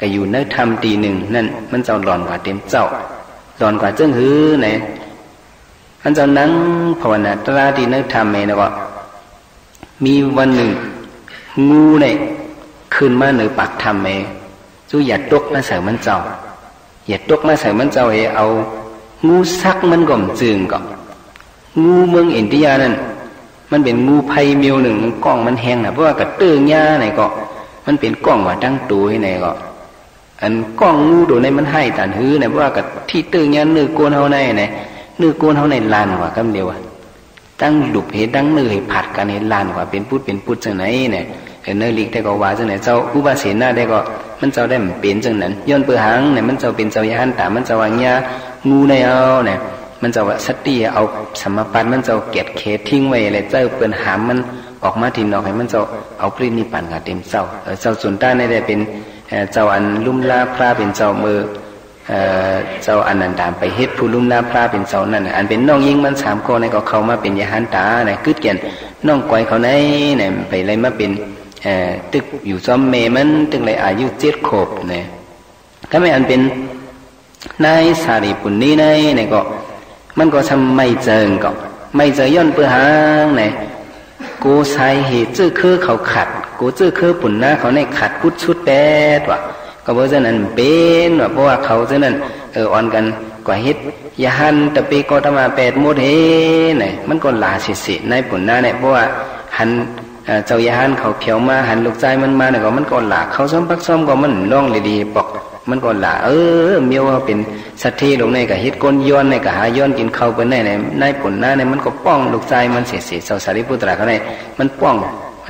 ก็อยู่ในธรรมตีหนึ่งนั่นมันเจ้าหลอนกว่าเต็มเจ้าหลอนกว่าเจ้าหือเนี่ยมันเจ้านั่งภาวนาตราดีในธรรมเนี่ยก็มีวันหนึ่งงูเนี่ยขึ้นมาเหนือปากธรรมจู่อย่าตกมาใส่มันเจ้าอย่าตกมาใส่มันเจ้าเอางูซักมันก่อมจึงก่อนงูเมืองอินเดียนั่นมันเป็นงูไพเมียวหนึ่งกล้องมันแห้งนะเพราะว่ากระเตื้องย่าไหนก็มันเป็นกล้องว่าตั้งตัวให้ไหนก็อันกล้องงูโดนในมันให้ตันหื้อไหนเพราะว่ากับที่เตื้องย่าเนื้อโกนเฮาในไหนเนื้อโกนเฮาในลานกว่าคำเดียวตั้งหลุบเห็นตั้งเนื้อเห็นผัดกันเห็นลานกว่าเป็นพุทธจังไหนเนี่ยเนื้อลิกได้ก็ว่าจังไหนเจ้าอุบาสินาได้ก็มันเจ้าได้เป็นจังนั้นย้อนเปื่อหางเนี่ยมันเจ้าเป็นเจ้ายันตามันเจ้าว่าเงี้ยงูในเอาเนี่ยมันเจ้าว่าสติเอาสมปันมันเจ้าเก็บเขตทิ้งไว้อะไรเจ้าเปื่อนหามมันออกมาทีนอกให้มันเจ้าเอาปรินิพพานกับเต็มเจ้าเจ้าส่วนใต้ได้เป็นเจ้าอันลุ่มลาพระเป็นเจ้ามือเจ้าอนันตามไปเฮ็ดผู้ลุ่มลาพระเป็นเจ้านั่นอันเป็นน้องยิงมัน3 คนในก็เข้ามาเป็นยหันตาเนี่ยกึดเกียนน้องก้อยเขาในเนี่ยไปเลยมาเป็นตึกอยู่ซ้อมเมมันตึกเลยอายุ7 ขวบเนี่ยก็ไม่อันเป็นนายสารีปุณณีเนี่ยก็มันก็ทำไม่เจิงก็ไม่เจย้อนเปื่อหางเนี่ยกูใส่เหตุจื้อคือเขาขัดกูจื้อคือปุ่นหน้าเขาในขัดพุทธชุดแปดว่ะก็เพราะฉะนั้นเป็นว่ะเพราะว่าเขาฉะนั้นอ่อนกันกว่าเฮ็ดยาหันตะปีก็ทำมา8 หมดเฮเนี่ยมันก็ลาสิในปุ่นหน้าเนี่ยเพราะว่าหันเจ้ายาหันเขาเขียวมาหันลูกใจมันมาเนี่ยก็มันก็หลาเขาซ้อมปักซ้อมก็มันร้องดีๆบอกมันก็หลาเมียวเป็นสัตว์ที่ลงในกับเฮ็ดก้นย้อนในกับหาย้อนกินเข้าไปในผลหน้าในมันก็ป้องลูกใจมันเสียเจ้าสารีบุตรเขาในมันป้อง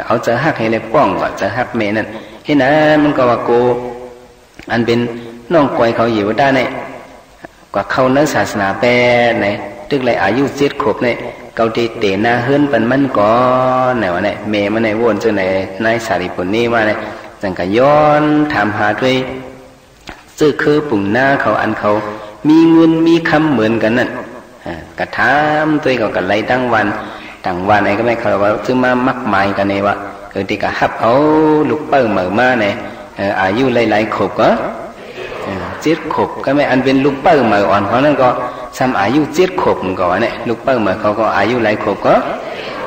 เอาเจอหักให้เลยป้องก็เจอหักเมนั่นเห็นนะมันก็ว่าโกอันเป็นน้องก้อยเขาอยู่ได้ในกว่าเขาเนื้อศาสนาแปรในตึกเลยอายุ7 ขวบในเกาตีเตนาเฮิรนปันมันก่อนไหนวะเนี่ยเมมันในวนจนในนายสารีบุตรนี่ว่าเนี่ยจังก็ย้อนถามหาด้วยซื่อคือปุ่งหน้าเขาอันเขามีเงินมีคำเหมือนกันนั่นกระทำตัวก็กันไล่ตั้งวันไหนก็ไม่เขาว่าซื้อมามักหมายกันเนี่ยว่าที่ก็ฮับเอาลูกเปิ้ลเหมือมาเนี่ยอายุหลายๆ ขวบก็7 ขวบก็ไม่อันเป็นลูกเปิ้ลเหมืออ่อนเขานั่นก็ซ้ำอายุ7 ขวบมันก็ว่าเนี่ยลูกเปิ้ลเหมือเขาก็อายุหลายขวบก็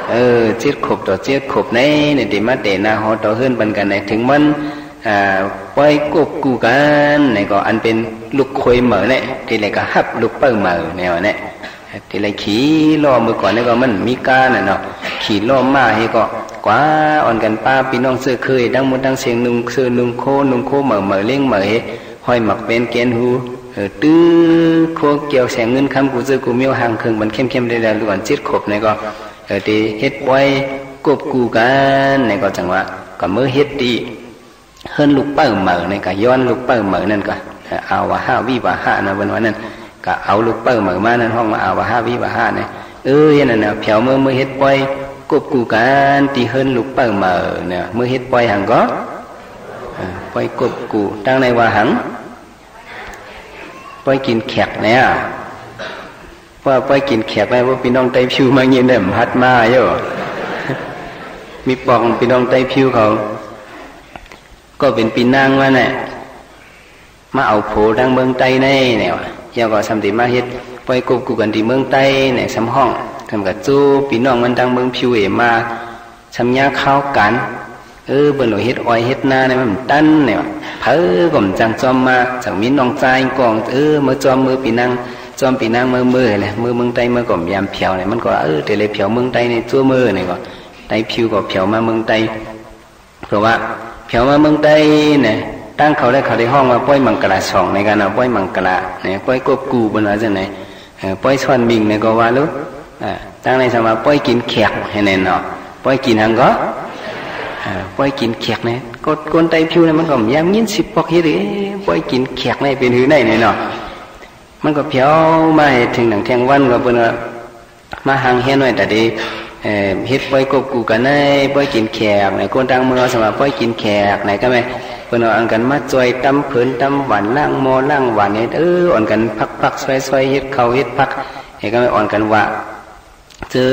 7 ขวบต่อ7 ขวบในที่มาเตนาหอต่อเฮือนบันกันเนี่ยถึงมันปล่อยกบกูกันเนี่ยก็อันเป็นลูกคอยเหมือเนี่ยที่ไรก็ฮับลูกเปิ้ลเหมือเนี่ยที่ไรขี่ล้อมือก่อนเนี่ยก็มันมีกาน่ะเนาะขี่ล้อมาให้ก็กว่าอ่อนกันป้าพี่น้องเสื้อเคยดังมุดดังเสียงนุ่งเสื้อนุ่งโคเหมือเลี้ยงเหมือห้อยหมักเป็นเกณฑ์หูตื้อโคเกี่ยวแสงเงินคำกูเจอกูเมียวห่างเคิงมันเข้มได้แล้วล้วน7 ขวบเนี่ยก็ที่เฮ็ดปล่อยกบกูกันเนี่ยก็จังว่าก็มือเฮ็ดดีเฮิรนลูกเปิ้ลเหมือเนี่ยก็ย้อนลูกเปิ้ลเหมือนั่นก็เอาว่า5 วิวาหะนะวันนั้นก็เอาลูกเปิ้ลเหมือมานั่นห้องมาเอาว่า5 วิวาหะเนี่ยนั่นน่ะเผียวมือเฮ็ดปล่อยกบกูกันที่เฮิรนลูกเปิ้ลเหมือเนี่ยมือเฮ็ดปล่อยหังก็ปล่อยกบกูตั้งในว่าหังปล่อยกินแขกเนี่ยว่าปล่อยกินแขกไปว่าพี่น้องไต้ผิวมาเงี้ยเนี่ยพัดมาเยอะมีปองพี่น้องไต้ผิวเขาก็เป็นปีนางว่าเนี่ยมาเอาโผดังเมืองไต้ในเนี่ยเจ้าก็สำติมาเฮ็ดปล่อยกบกูกันที่เมืองไต้เนี่ยซ้ำห้องทำกับจู้ปีน้องมันดังเมืองผิวมาซ้ำยาเข้ากันเบิ่นหน่วยเฮ็ดอ้อยเฮ็ดนาเนี่ยมันตั้นเนี่ยเพ้อก่อมจังจอมมาจากมีน้องใจกองมือจอมมือปีนางจอมปีนางมือเลยมือเมืองไต้มือก่อมยามเผียวเนี่ยมันก็แต่เลยเผียวเมืองไต้ในจั่วมือเนี่ยก็ไต้ผิวก็เผียวมาเมืองไต้เพราะว่าเผียวมาเมืองไต้เนี่ยตั้งเขาได้ห้องมาป้อยมังกร2ในการเอาป้อยมังกรเนี่ยป้อยกบกูบนว่าจังไหนป้อยสวนบิงเนี่ยก็ว่าลูกตั้งในสมาป้อยกินแขกให้แน่นเนาะป้อยกินหังก็ป้อยกินแขกเนี่ยก็คนไต้ผิวเนี่ยมันก็ยามยิน10 ปอกเฮ็ดป้อยกินแขกเนี่ยเป็นหือได้เนาะ มันก็เพียวมาถึงหนังแทงวันก็เปิ้นว่ามาหางเฮียนไว้แต่ดีเฮ็ดป้อยกบกูกันได้ป้อยกินแขกไหนคนดังเมืองสมัยป้อยกินแขกไหนก็ไม่เพิ่นเอาอันกันมาจอยตำเพิ่นตำหวานล่างโมล่างหวานเนี่ยอ่อนกันพักๆซอยๆเฮ็ดข้าวเฮ็ดผักเฮ็ดก็ไม่อ่อนกันว่าเจอ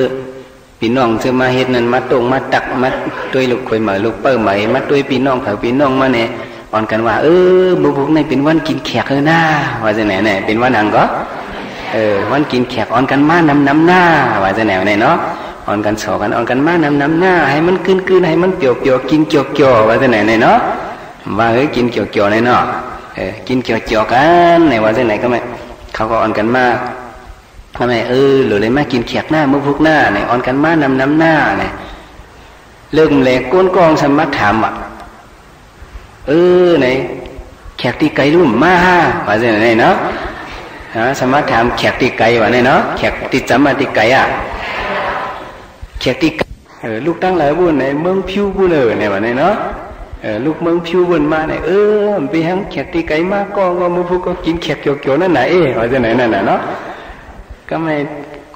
พี่น้องเจอมาเฮ็ดนั่นมาตรงมาตักมาต้วยลูกข่อยเหมอลูกเปิ้ลไหมมาต้วยพี่น้องเผาพี่น้องมาเนี่ยอ่อนกันว่าบุกในเป็นวันกินแขกหน้าว่าจะไหนเนี่ยเป็นวันหังก็วันกินแขกอ่อนกันมานำหน้าว่าจะไหนเนี่ยเนาะอ่อนกันสอกันอ่อนกันมานำหน้าให้มันคืนให้มันเปียวๆกินเกี่ยวๆว่าจะไหนเนี่ยเนาะว่ากินเกี่ยวๆเนี่ยเนาะกินเกี่ยวๆกันในว่าจะไหนก็ไม่เขาก็อ่อนกันมากทำไมหรือเลยมากินแขกหน้ามุกพุกหน้าเนี่ยอ่อนกันมานำหน้าเนี่ยเลิกเลยก้นกองสมัครถามอ่ะไหนแขกที่ไกลรุ่มมาว่าจะไหนเนาะสมัครถามแขกที่ไกลว่าเนี่ยเนาะแขกที่จำมาที่ไกลอ่ะแขกที่ลูกตั้งหลายบุญในเมืองพิวบุญเนี่ยว่าเนี่ยเนาะลูกเมืองพิวบุญมาเนี่ยไปหังแขกที่ไกลมากก็มุกพุกก็กินแขกเกี่ยวๆนั่นไหนว่าจะไหนนั่นน่ะเนาะก็ไม่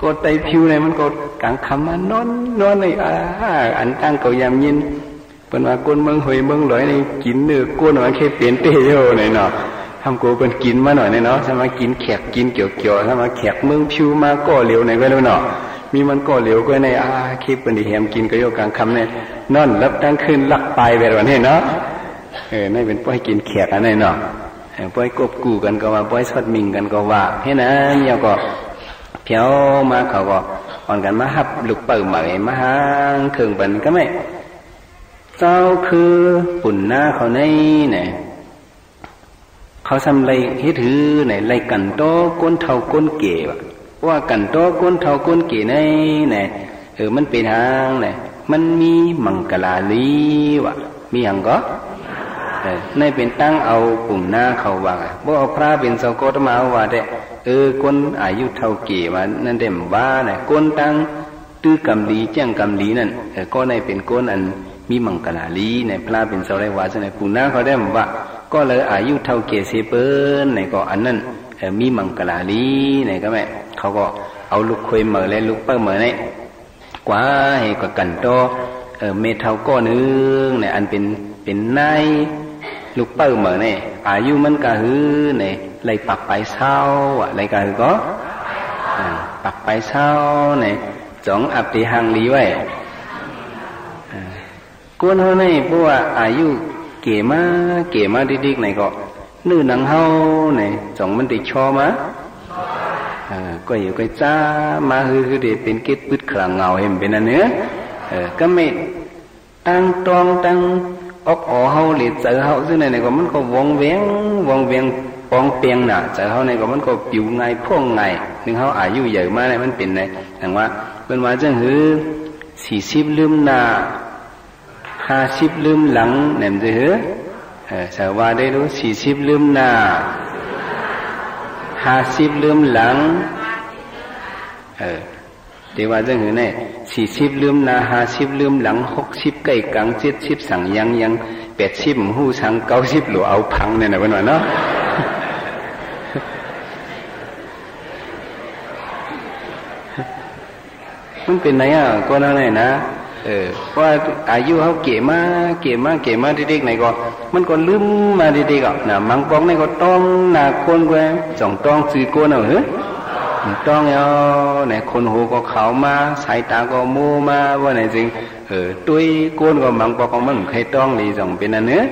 กดไตผิวเนี่ยมันกดกลางคำมานอนเลยอันตั้งเกายามยินเป็นว่าก้นเมืองหอยเมืองลอยในกินเนื้อก้นมันแค่เปลี่ยนเตยโย่หน่อยเนาะทำกูเป็นกินมาหน่อยเนาะถ้ามากินแขกกินเกี่ยวถ้ามาแขกเมืองผิวมาก่อเหลวไหนก็แล้วเนาะมีมันก่อเหลวก็ในคลิปเป็นดีแฮมกินก็โยกลางคำเนี่ยนอนรับตั้งคืนลักปลายแบบนี้เนาะนี่เป็นป้อยกินแขกอันนี้เนาะป้อยกบกูกันก็ว่าป้อยสอดมิงกันก็ว่าเฮ้นะเนี่ยก็เพียวมาเขาก็อ่อนกันมาหับลูกเปิ่มใหม่มาหางเครื่องเป็นก็ไม่เจ้าคือปุ่นหน้าเขาในเนี่ยเขาทำไรให้ถือเนี่ยไรกันโตก้นเท่าก้นเก๋ว่ากันโตก้นเท่าก้นเก๋ในเนี่ยมันเป็นทางเนี่ยมันมีมังกลาลีวะมีอย่างก็ในเป็นตั้งเอาปุ่นหน้าเขาว่าบ่เอาพระเป็นเสาโกตมาว่าได้คนอายุเท่าเกี่มานั่นเด่มว่าเนี่ยคนตั้งตื้อกำลีแจ้งกำลีนั่นก็ในเป็นคนอันมีมังกลาลีในพระเป็นเสาไรว่าในปุ่นหน้าเขาได้บอกว่าก็เลยอายุเท่าเกี่ยเสเปิ้นในก็อันนั้นมีมังกลาลีในก็แม่เขาก็เอาลูกคุยเหมือและลูกเปิ้ลเหมือเนี่ยกว่าให้กว่ากันโตเมเท่าก้อนึงเนี่ยอันเป็นนายลูกเปิ้ลเหมือเนี่ยอายุมันก็หือเนี่ยไรปักไปเศร้าไรก็หือก็ปักไปเศร้าเนี่ยจ้องอับตีหังลีไว้กวนเขาเนี่ยเพราะว่าอายุเก๋มาดิกๆไหนก็นื้อหนังเฮาเนี่ยจ้องมันติดชอมาก็อยู่ก็จ้ามาคือเด็ดเป็นเกล็ดพืชขลังเงาเห็นเป็นอันเนื้อก็ไม่ตั้งตองตั้งอกเฮาหรือเจอเฮาซึ่งในก็มันก็วงเวียงปองเปียงน่ะเจอเฮาในก็มันก็ปิวไงพ่วงไงนึงเฮาอายุใหญ่มาเนี่ยมันเป็นไงอย่างว่าเป็นว่าจังหือ40ลืมหน้า50ลืมหลังเนี่ยมันจะหือสาวาได้รู้40ลืมหน้า50ลืมหลังเดี๋ยวว่าจังหือเนี่ย40ลืมหน้า50ลืมหลัง60ใกล้กลาง70สั่งยัง80หู้สั่ง90หลัวเอาพังเนี่ยนะเพิ่นว่าเนาะมันเป็นไงก็นั่นแหละนะว่าอายุเขาเก๋มากเด็กๆไหนก็มันก็ลืมมาเด็กๆอ่ะนะมังปองในก็ต้องหน้าคนแกจ่องต้องซื้อก้นเอาเหรอต้องเอาไหนคนหูก็ขาวมาสายตาก็มูมาว่าไหนจริงตุ้ยก้นก็มังปองก็มันใครต้องหลีจ่องเป็นอันเนื้อ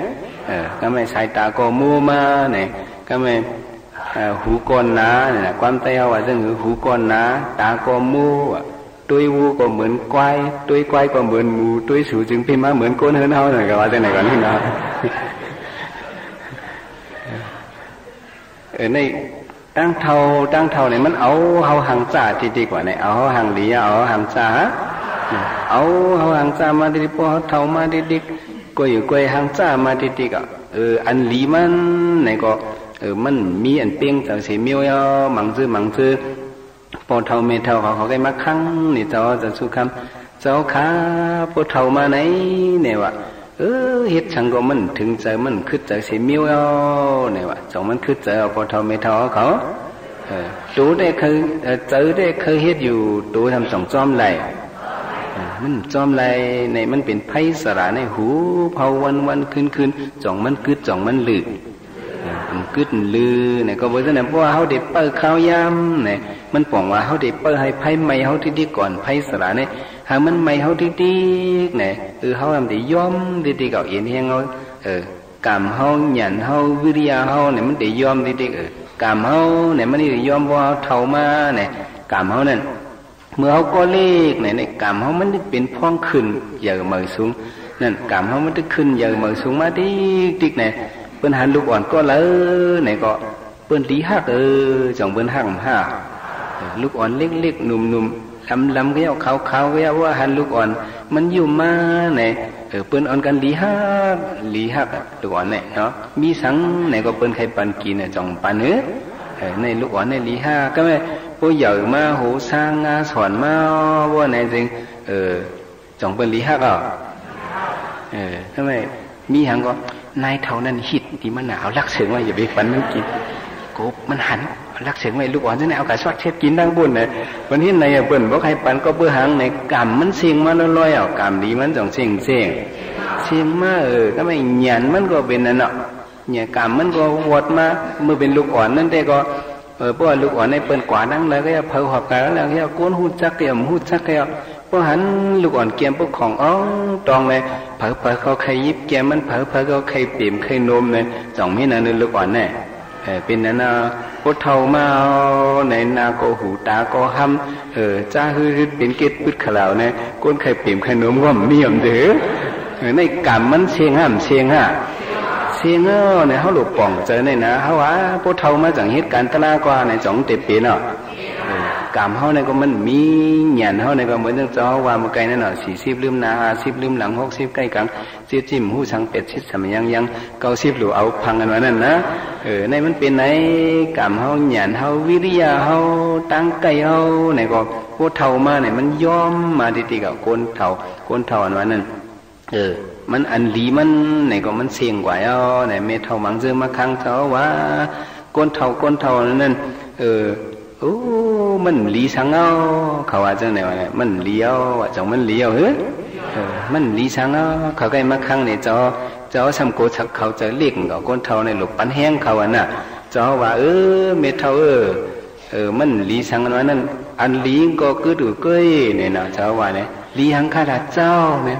ก็ไม่สายตาก็มูมาไหนก็ไม่หูก้นหนาเนี่ยความเตี้ยว่าจังหูก้นหนาตาก็มูตุ้ยวูก็เหมือนควายตุ้ยควายก็เหมือนหมูตุ้ยสูจึงพี่มาเหมือนก้นเฮิร์นเฮาหน่อยก็ว่าแต่ไหนก่อนนี่นะในตั้งเท่าเนี่ยมันเอาเฮาหังจ่าที่ดีกว่าเนี่ยเอาเฮาหังหลีเอาหังจ่าเอาเฮาหังจ่ามาดีๆพอเฮาเท่ามาดีๆก็อยู่ก้อยหังจ่ามาดีๆก็อันหลีมันไหนก็มันมีอันเปียงเจ้าเสียเมียวมังซื้อพอเท่าเมเท่าเขาได้มาครั้งนี่เจ้าจะสุคำเจ้าขาพอเท่ามาไหนเนี่ยวะเฮ็ดฉันก็มันถึงใจมันคึดใจเสียเมียวเนี่ยวะจ้องมันคึดใจพอเท่าเมเท่าเขา ตูได้เคยเจอได้เคยเฮ็ดอยู่ตูทำสองจอมไหลมันจอมไหลในมันเป็นไพศาลในหูเผาวันคืนจ่องมันกึดจ่องมันลึกมันกึดลือเนี่ยก็บ่ซั่นน่ะเพราะว่าเฮาได้เปิ้ลข้าวยำเนี่ยมันป้องว่าเฮาได้เปิ้ลให้ไผใหม่เฮาที่ดีก่อนไพศาลเนี่ยหากมันใหม่เฮาที่ดีเนี่ยเฮาทำได้ยอมดีๆก็เอ็นแฮงเฮากามเฮาหยันเฮาวิริยะเฮาเนี่ยมันได้ยอมดีๆกามเฮาเนี่ยมันได้ยอมว่าเฒ่ามาเนี่ยกามเฮานั่นเมื่อเฮาก็เลขเนี่ยในกามเฮามันเป็นพ้องขึ้นอย่ามือสูงนั่นกามเฮามันได้ขึ้นอย่ามือสูงมาดิเนี่ยเปิ้นหันลูกอ่อนก็เลยเนี่ยก็เปิ้นดีฮักจ่องเปิ้นฮักฮักลูกอ่อนเล็กๆหนุ่มๆลำๆก็เอาขาวๆก็ว่าหันลูกอ่อนมันอยู่มาเนี่ยเปิ้นอ่อนกันลีฮักลูกอ่อนเนี่ยเนาะมีสังเนี่ยก็เปิ้นใครปันกินเนี่ยจ่องปันในลูกอ่อนในลีฮักก็ไม่พวกใหญ่มาโหสร้างงาสอนมาว่าไหนจริงจ่องเปิ้นลีฮักทำไมมีหังก็นายเท่านั้นหิดที่มันหนาวรักเสียงว่าอย่าไปปันมันกินกบมันหันรักเสียงไว้ลูกอ่อนจะไหนเอากระชากเช็ดกินดังบุญเนี่ยวันที่ไหนเปิ้นบ่ใครปันก็เปื้อหางในกำมันเสียงมาลอยๆกำดีมันจ่องเสียงมาก็ไม่หยันมันก็เป็นนั่นเนาะเนี่ยกำมันก็วดมาเมื่อเป็นลูกอ่อนนั่นแต่ก็เพราะว่าลูกอ่อนในเปิ้นกว่าดังแล้วก็เผาหอบกันแล้วก็ก้นหูจักเกี่ยมหูจักเกี่ยมพอหันลูกอ่อนเกี่ยมพวกของตองเลยเผาเขาใครยิบเกี่ยมมันเผาเขาใครเปี่ยมใครนมเลยจ่องไม่นานลูกอ่อนเนี่ยเป็นนั่นนะพดเท่ามาในนาโกหูตาโกห้ำจ้าฮือเป็นเกล็ดพืชขลาวเนี่ยก้นใครเปี่ยมใครนมก็มีอ่ำเถอะในกำมันเชียงห้ำเชียงเนี่ยเขาหลุดป่องเจอเนี่ยนะเขาว่าพดเท่ามาจากเหตุการณ์ตลาดกว่าในจ่องเตปีเนาะกามเฮาในก็มันมีหยันเฮาในก็เหมือนจังเจ้าว่ามาไกลนั่นน่ะ40ลืมหน้า50ลืมหลัง60ใกล้กลาง7จิ้มหูสังเป็ดชิดสมัยยัง90หลูเอาพังกันว่านั่นนะในมันเป็นไหนกามเฮาหยันเฮาวิริยะเฮาตั้งใจเฮาในก็โคเฒ่ามาเนี่ยมันยอมมาติๆกับคนเฒ่าอันว่านั่นมันอันหลีมันในก็มันเสี่ยงกว่าในเมเฒ่ามังเจอมาครั้งเจ้าว่าคนเฒ่านั่นมันหลีสังเอาเขาว่าจังไหนวะเนี่ยมันเลี้ยวว่าจังมันเลี้ยวมันหลีสังเอาเขาใกล้มาครั้งเนี่ยเจ้าสำโกชักเขาจะเลี้ยงกับคนเฒ่าในหลบปันแห้งเขาน่ะเจ้าว่าเมเฒ่ามันหลีสังว่านั่นอันหลีก็คือดูเก้ยเนี่ยนะเจ้าว่าเนี่ยหลีหังข้าราชเจ้าเนี่ย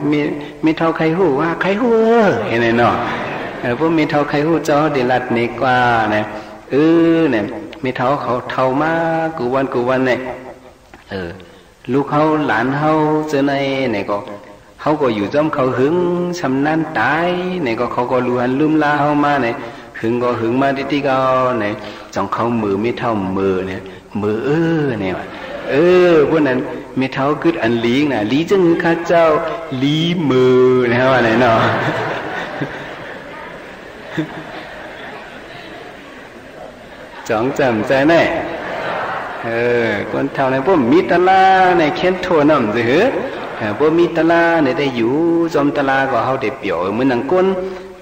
เมเฒ่าใครฮู้ว่าใครฮู้เห็นไหมเนาะพวกเมเฒ่าใครฮู้เจ้าเดลัดเนกว่าเนี่ยเนี่ยมีเท่าเขาเท่ามากูวันเนี่ยลูกเขาหลานเขาเจอในเนี่ยก็เขาก็อยู่จอมเขาหึงชำนาญตายเนี่ยก็เขาก็รู้หันลืมลาเขามาเนี่ยหึงก็หึงมาที่ก็เนี่ยจองเขามือไม่เท่ามือเนี่ยมือเนี่ยพวกนั้นไม่เท่าคืออันลีน่ะลีจังข้าเจ้าลีมือนะว่าไหนเนาะจ้องจำใจแน่คนเท่าในพวกมีตลาในเข็นโทน้ำสิพวกมีตลาในได้อยู่จอมตลาก็เขาได้เปี่ยวเหมือนนังก้น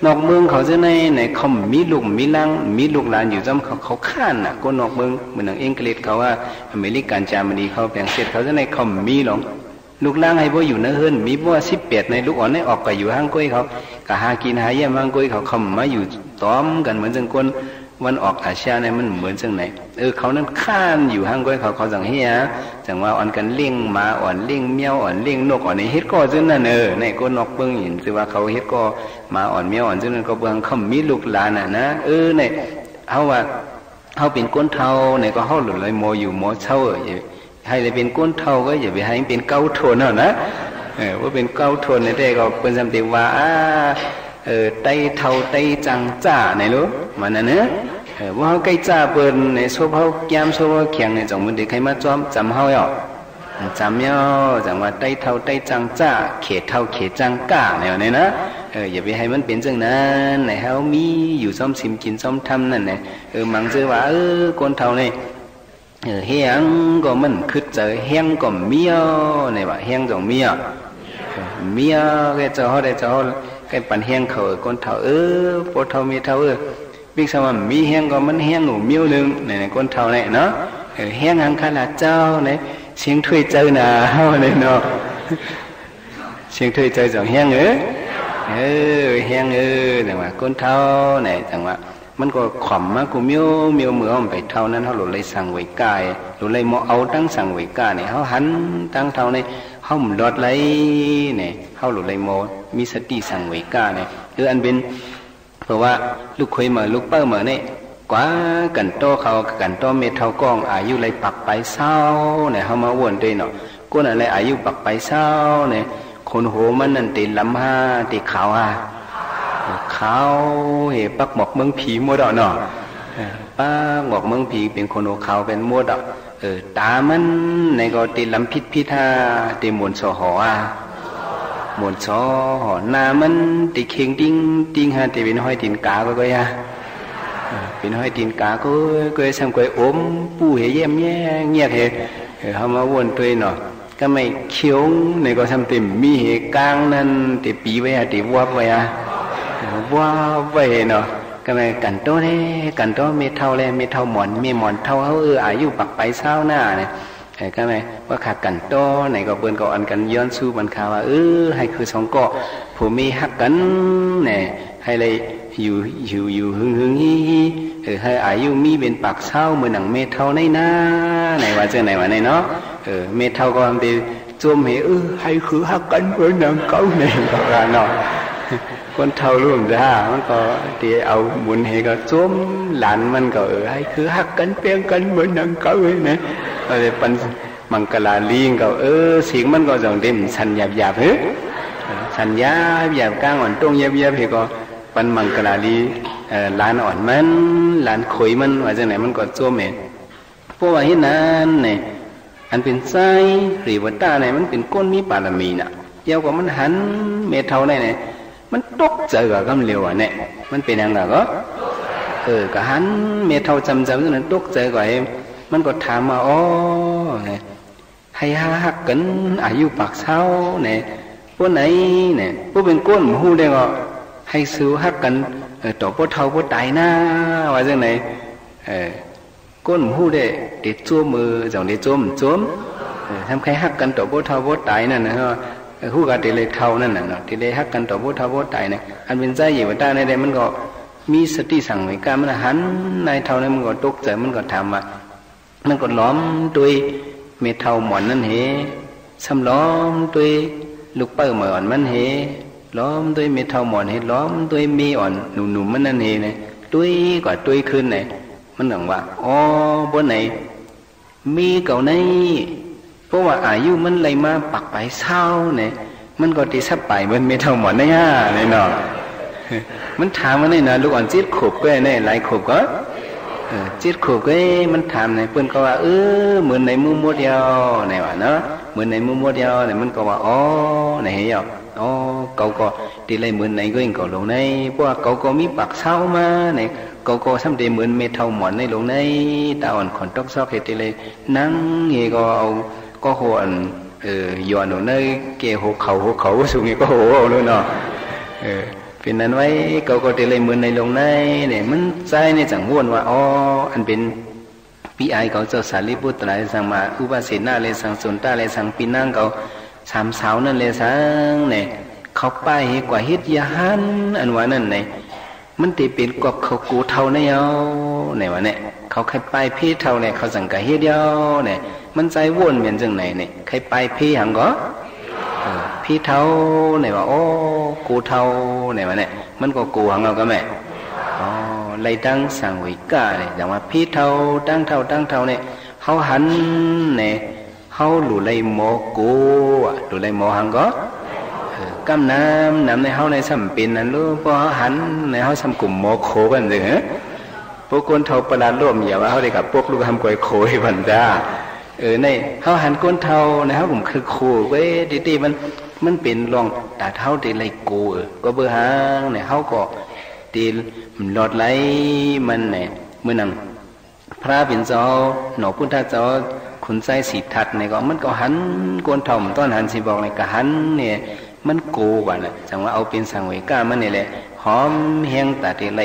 นอกเมืองเขาจะในเขามีลูกมีลังมีลูกหลานอยู่จอมเขาข้านน่ะก้นนอกเมืองเหมือนนังอังกฤษเขาว่าอเมริกันจามันดีเขาแบ่งเสร็จเขาจะในเขามีหรอกลูกล่างให้พวกอยู่ในเฮือนมีพวก18ในลูกอ่อนในออกก็อยู่ห้างก้อยเขาก็หากินหาเยี่ยมห้างก้อยเขามาอยู่ต้อมกันเหมือนจังก้นวันออกอาเซียนเนี่ยมันเหมือนจังไหนเขานั้นข้านอยู่ห้างก้อยเขาจังเฮียจังว่าอ่อนกันเลี้ยงหมาอ่อนเลี้ยงแมวอ่อนเลี้ยงนกอ่อนในเฮ็ดก็จังนั้นในก้นนอกเบิ่งเห็นสิว่าเขาเฮ็ดก็หมาอ่อนแมวอ่อนจังนั้นก็เบิ่งเขามีลูกหลานนะเนี่ยเฮาว่าเฮาเป็นก้นเฒ่าเนี่ยก็เฮาหลุดเลยโมอยู่โมเช่าให้เลยเป็นก้นเฒ่าก็อย่าไปให้เป็นเก้าโทนเอานะว่าเป็นเก้าโทนเนี่ยได้ก็เปิ้นจำติว่าไตเท่าไตจังจ้าไหนรู้มันน่ะเนอะว่าเขาใกล้จ้าเปิ้นในโซเฮาแก้มโซเฮาแข็งในจังมันได้ใครมาจำเฮาจำจังว่าไตเท่าไตจังจ้าเขตเท่าเขตจังก้าเนี่ยนะอย่าไปให้มันเป็นจังนั้นในเฮามีอยู่ซ้อมสิมกินซ้อมทำนั่นแหละมังเจอว่าคนเท่านี่เฮียงก็มันคึดเจอเฮียงก็เมียเนี่ยว่าเฮียงจังเมียก็จะเฮาได้จะเฮาcái bản hiên khởi con thảo pô thảo mi thảo biết sao mà mi hang có mình hang ngủ miêu lưng này con thầu này nó hang hàng khá là trao này xiên thuê chơi nào này nó xiên thuê chơi rồi hang nữa hang này mà con thầu này chẳng màมันก็ขอมมากูเมียวมือมันไปเท่านั้นเขาหลุดเลยสั่งไว้กายหลุดเลยมอเอาตั้งสั่งไว้กายเนี่ยเขาหันตั้งเท่าเนี่ยเขาหมุนรถเลยเนี่ยเขาหลุดเลยมอมีสติสั่งไว้กายเนี่ยอันเป็นเพราะว่าลูกคุยมาลูกเป้ามาเนี่ยกว่ากันโตเขากันโตเมทัลกองอายุเลยปักไปเศร้าเนี่ยเขามาวนด้วยเนาะกูนั่นเลยอายุปักไปเศร้าเนี่ยคนโหมันนั่นตีลำห้าตีขาวห้าเขาเห็นปักหมอกเมืองผีมัวดอกเนาะปักหมอกเมืองผีเป็นคนโอเขาเป็นมัวดอกตามันในก็ตีลำพิษฮาตีหมุนโซหอหมุนโซหอหน้ามันตีเข่งติ้งฮะตีเป็นห้อยตีนกาก็ยาเป็นห้อยตีนกาก็สังเกตอมปูเหยแย่เงียบเหเขามาวนตัวเนาะก็ไม่เขียวในก็ทำตีมีเหกลางนั่นตีปีไว้ฮะตีวับไว้ฮะว้าไว้เนาะก็ไม่กันโตเนี่ยกันโตเมทัลเลยเมทัลหมอนเมหมอนเท่าเขาอายุปักไปเศร้าหน้าเนี่ยก็ไม่ว่าขาดกันโตไหนก็เปิ้นก็อันกันย้อนสู้บันข่าวว่าให้คือสองก็ผู้มีฮักกันเนี่ยให้เลยอยู่หึงให้อายุมีเป็นปากเศร้าเหมือนหนังเมทัลในหน้าไหนว่าเจอไหนว่าในเนาะเมทัลก็ทำดีจมเหให้คือฮักกันเหมือนหนังเก่าเนี่ยก็เนาะคนเท่ารุ่มจ้ามันก็ที่เอาหมุนให้ก็จ้มหลานมันก็ให้คือฮักกันเปียงกันเหมือนหนังเก่าเลยนะอะไรปันมังกลาลีงก็เสียงมันก็จังเต็มสัญญาบสัญญาหยาบกลางอ่อนตรงหยาบให้ก็ปันมังกลาลีหลานอ่อนมันหลานขยมันว่าจังไหนมันก็จ้มเองเพราะว่าที่นั้นเนี่ยอันเป็นไส้หรือว่าตาเนี่ยมันเป็นก้นมีปารมีน่ะเยาวกว่ามันหันเมทัลเนี่ยมันตกใจกับกำเร็วอ่ะเนี่ยมันเป็นยังไงก็ก็หันเมทัลจำนั้นตกใจกว่ามันก็ถามมาให้ฮักกันอายุปากเศร้าเนี่ยพวกไหนเนี่ยพวกเป็นก้นหมูได้ก็ให้ซื้อฮักกันต่อพวกเท่าพวกตายหน้าว่าจังไหนก้นหมูได้ติดจ้วมือจังได้จ้วมทำใครฮักกันต่อพวกเท่าพวกตายนั่นนะคู่กับที่เลยเท่านั่นน่ะเนาะที่เลยฮักกันต่อผู้เท่าผู้ตายเนี่ยอันเป็นใจอยู่ว่าตาในใดมันก็มีสติสั่งไว้การมันหันในเท่านั้นมันก็ตกใจมันก็ถามว่ามันก็ล้อมด้วยเมทัลหมอนนั่นเหซ้ำล้อมด้วยลูกเปิ้ลหมอนมันเหล้อมด้วยเมทัลหมอนเหล้อมด้วยมีอ่อนหนุ่มมันนั่นเหเนี่ยด้วยกว่าด้วยขึ้นเนี่ยมันหนังว่าบนไหนมีเก่าในเพราะว่าอายุมันเลยมาปักไปเศร้าเนี่ยมันก็ตีซับไปมันไม่เท่าหมอนได้ย่าเนี่ยเนาะมันถามมันเนี่ยนะลูกอ่อนจิตขบก็เนี่ยหลายขบก็จิตขบก็มันถามเนี่ยเพื่อนก็ว่าเหมือนในมือมดเดียวเนี่ยว่าเนาะเหมือนในมือมดเดียวเนี่ยมันก็ว่าเนี่ยเหี้ยเขาก็ตีเลยเหมือนในก็ยังก็ลงในเพราะว่าเขาก็มีปักเศร้ามาเนี่ยเขาก็ซ้ำตีเหมือนเมทัลหมอนในลงในตาอ่อนขอนตอกซอกเหตุเลยนั่งเงี้ยก็เอาก็หัวย้อนหนูในเกี่ยวหัวเขาสูงงี้ก็หัวเลยเนาะเป็นนั้นไว้ก็ตีเลยเหมือนในลงในเนี่ยมันใจในจังหวนว่าอันเป็นปีไอเขาเจ้าสารีบุตรอะไรสั่งมาอุบาสินาเลยสั่งสุนตาเลยสั่งปีนั่งเขาสามสาวนั่นเลยสั่งเนี่ยเขาไปกว่าฮิตยาหันอันว่านั่นเนี่ยมันตีเป็นกบเขากูเท่าในเอาเนี่ยว่าเนี่ยเขาใครไปพี่เท่าเนี่ยเขาสั่งกะฮิตเดียวเนี่ยมันใจวนเหมือนจังไหนเนี่ยใครไปพี่หังก็พี่เท่าเนี่ยว่ากูเท่าเนี่ยว่าเนี่ยมันก็กูหังเราก็แม่เลยตั้งสั่งไว้ก้าเนี่ยอย่างว่าพี่เท่าตั้งเท่าเนี่ยเขาหันเนี่ยเขาหลุเลยโมกูหลุเลยโมหังก็กำน้ำในเขาในสัมปินนั่นรู้เพราะหันในเขาสัมกลุ่มโมโคกันเลยฮะพวกคนเท่าประหลาดร่วมอย่าว่าเขาได้กับพวกลูกทำกวยโคให้บันดาในเขาหันก้นเท่านะครับผมคือโคไว้ดีมันเป็นรองตาเท่าตีไรกูก็เบื่อหางเนี่ยเขาก็ตีหลอดไหลมันเนี่ยเมื่อนั่งพระเป็นเจ้าหนอพุทธเจ้าขุนใจสีทัดเนี่ยก็มันก็หันก้นเท่าต้นหันสีบอกเนี่ยก็หันเนี่ยมันโกว่าน่ะจังว่าเอาเป็นสังเวก้ามันนี่แหละหอมแห้งตาตีไร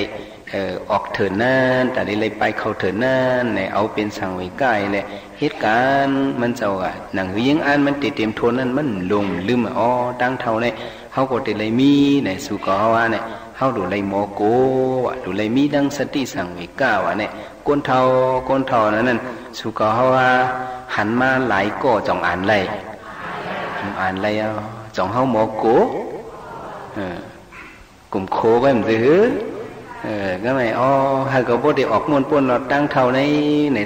ออกเถินนั่นแต่ได้เลยไปเข้าเถินนั่นเนี่ยเอาเป็นสังเวยกายเลยเหตุการณ์มันเจ้าอ่ะหนังหือยังอ่านมันติดเต็มทนนั่นมันลงลืมอ๋อตั้งเท่าเนี่ยเขาก็ได้เลยมีเนี่ยสุกเขาว่าเนี่ยเขาดูเลยโมโกว่ะดูเลยมีดังสติสังเวยกาว่ะเนี่ยก้นเท่านั่นสุกเขาว่าหันมาหลายก็จ่องอ่านเลยจ่องเขาโมโกกลุ่มโคก็มันซื้อก็ไม่ให้เขาพูดได้ออกม้วนป้วนเราตั้งเท่าใน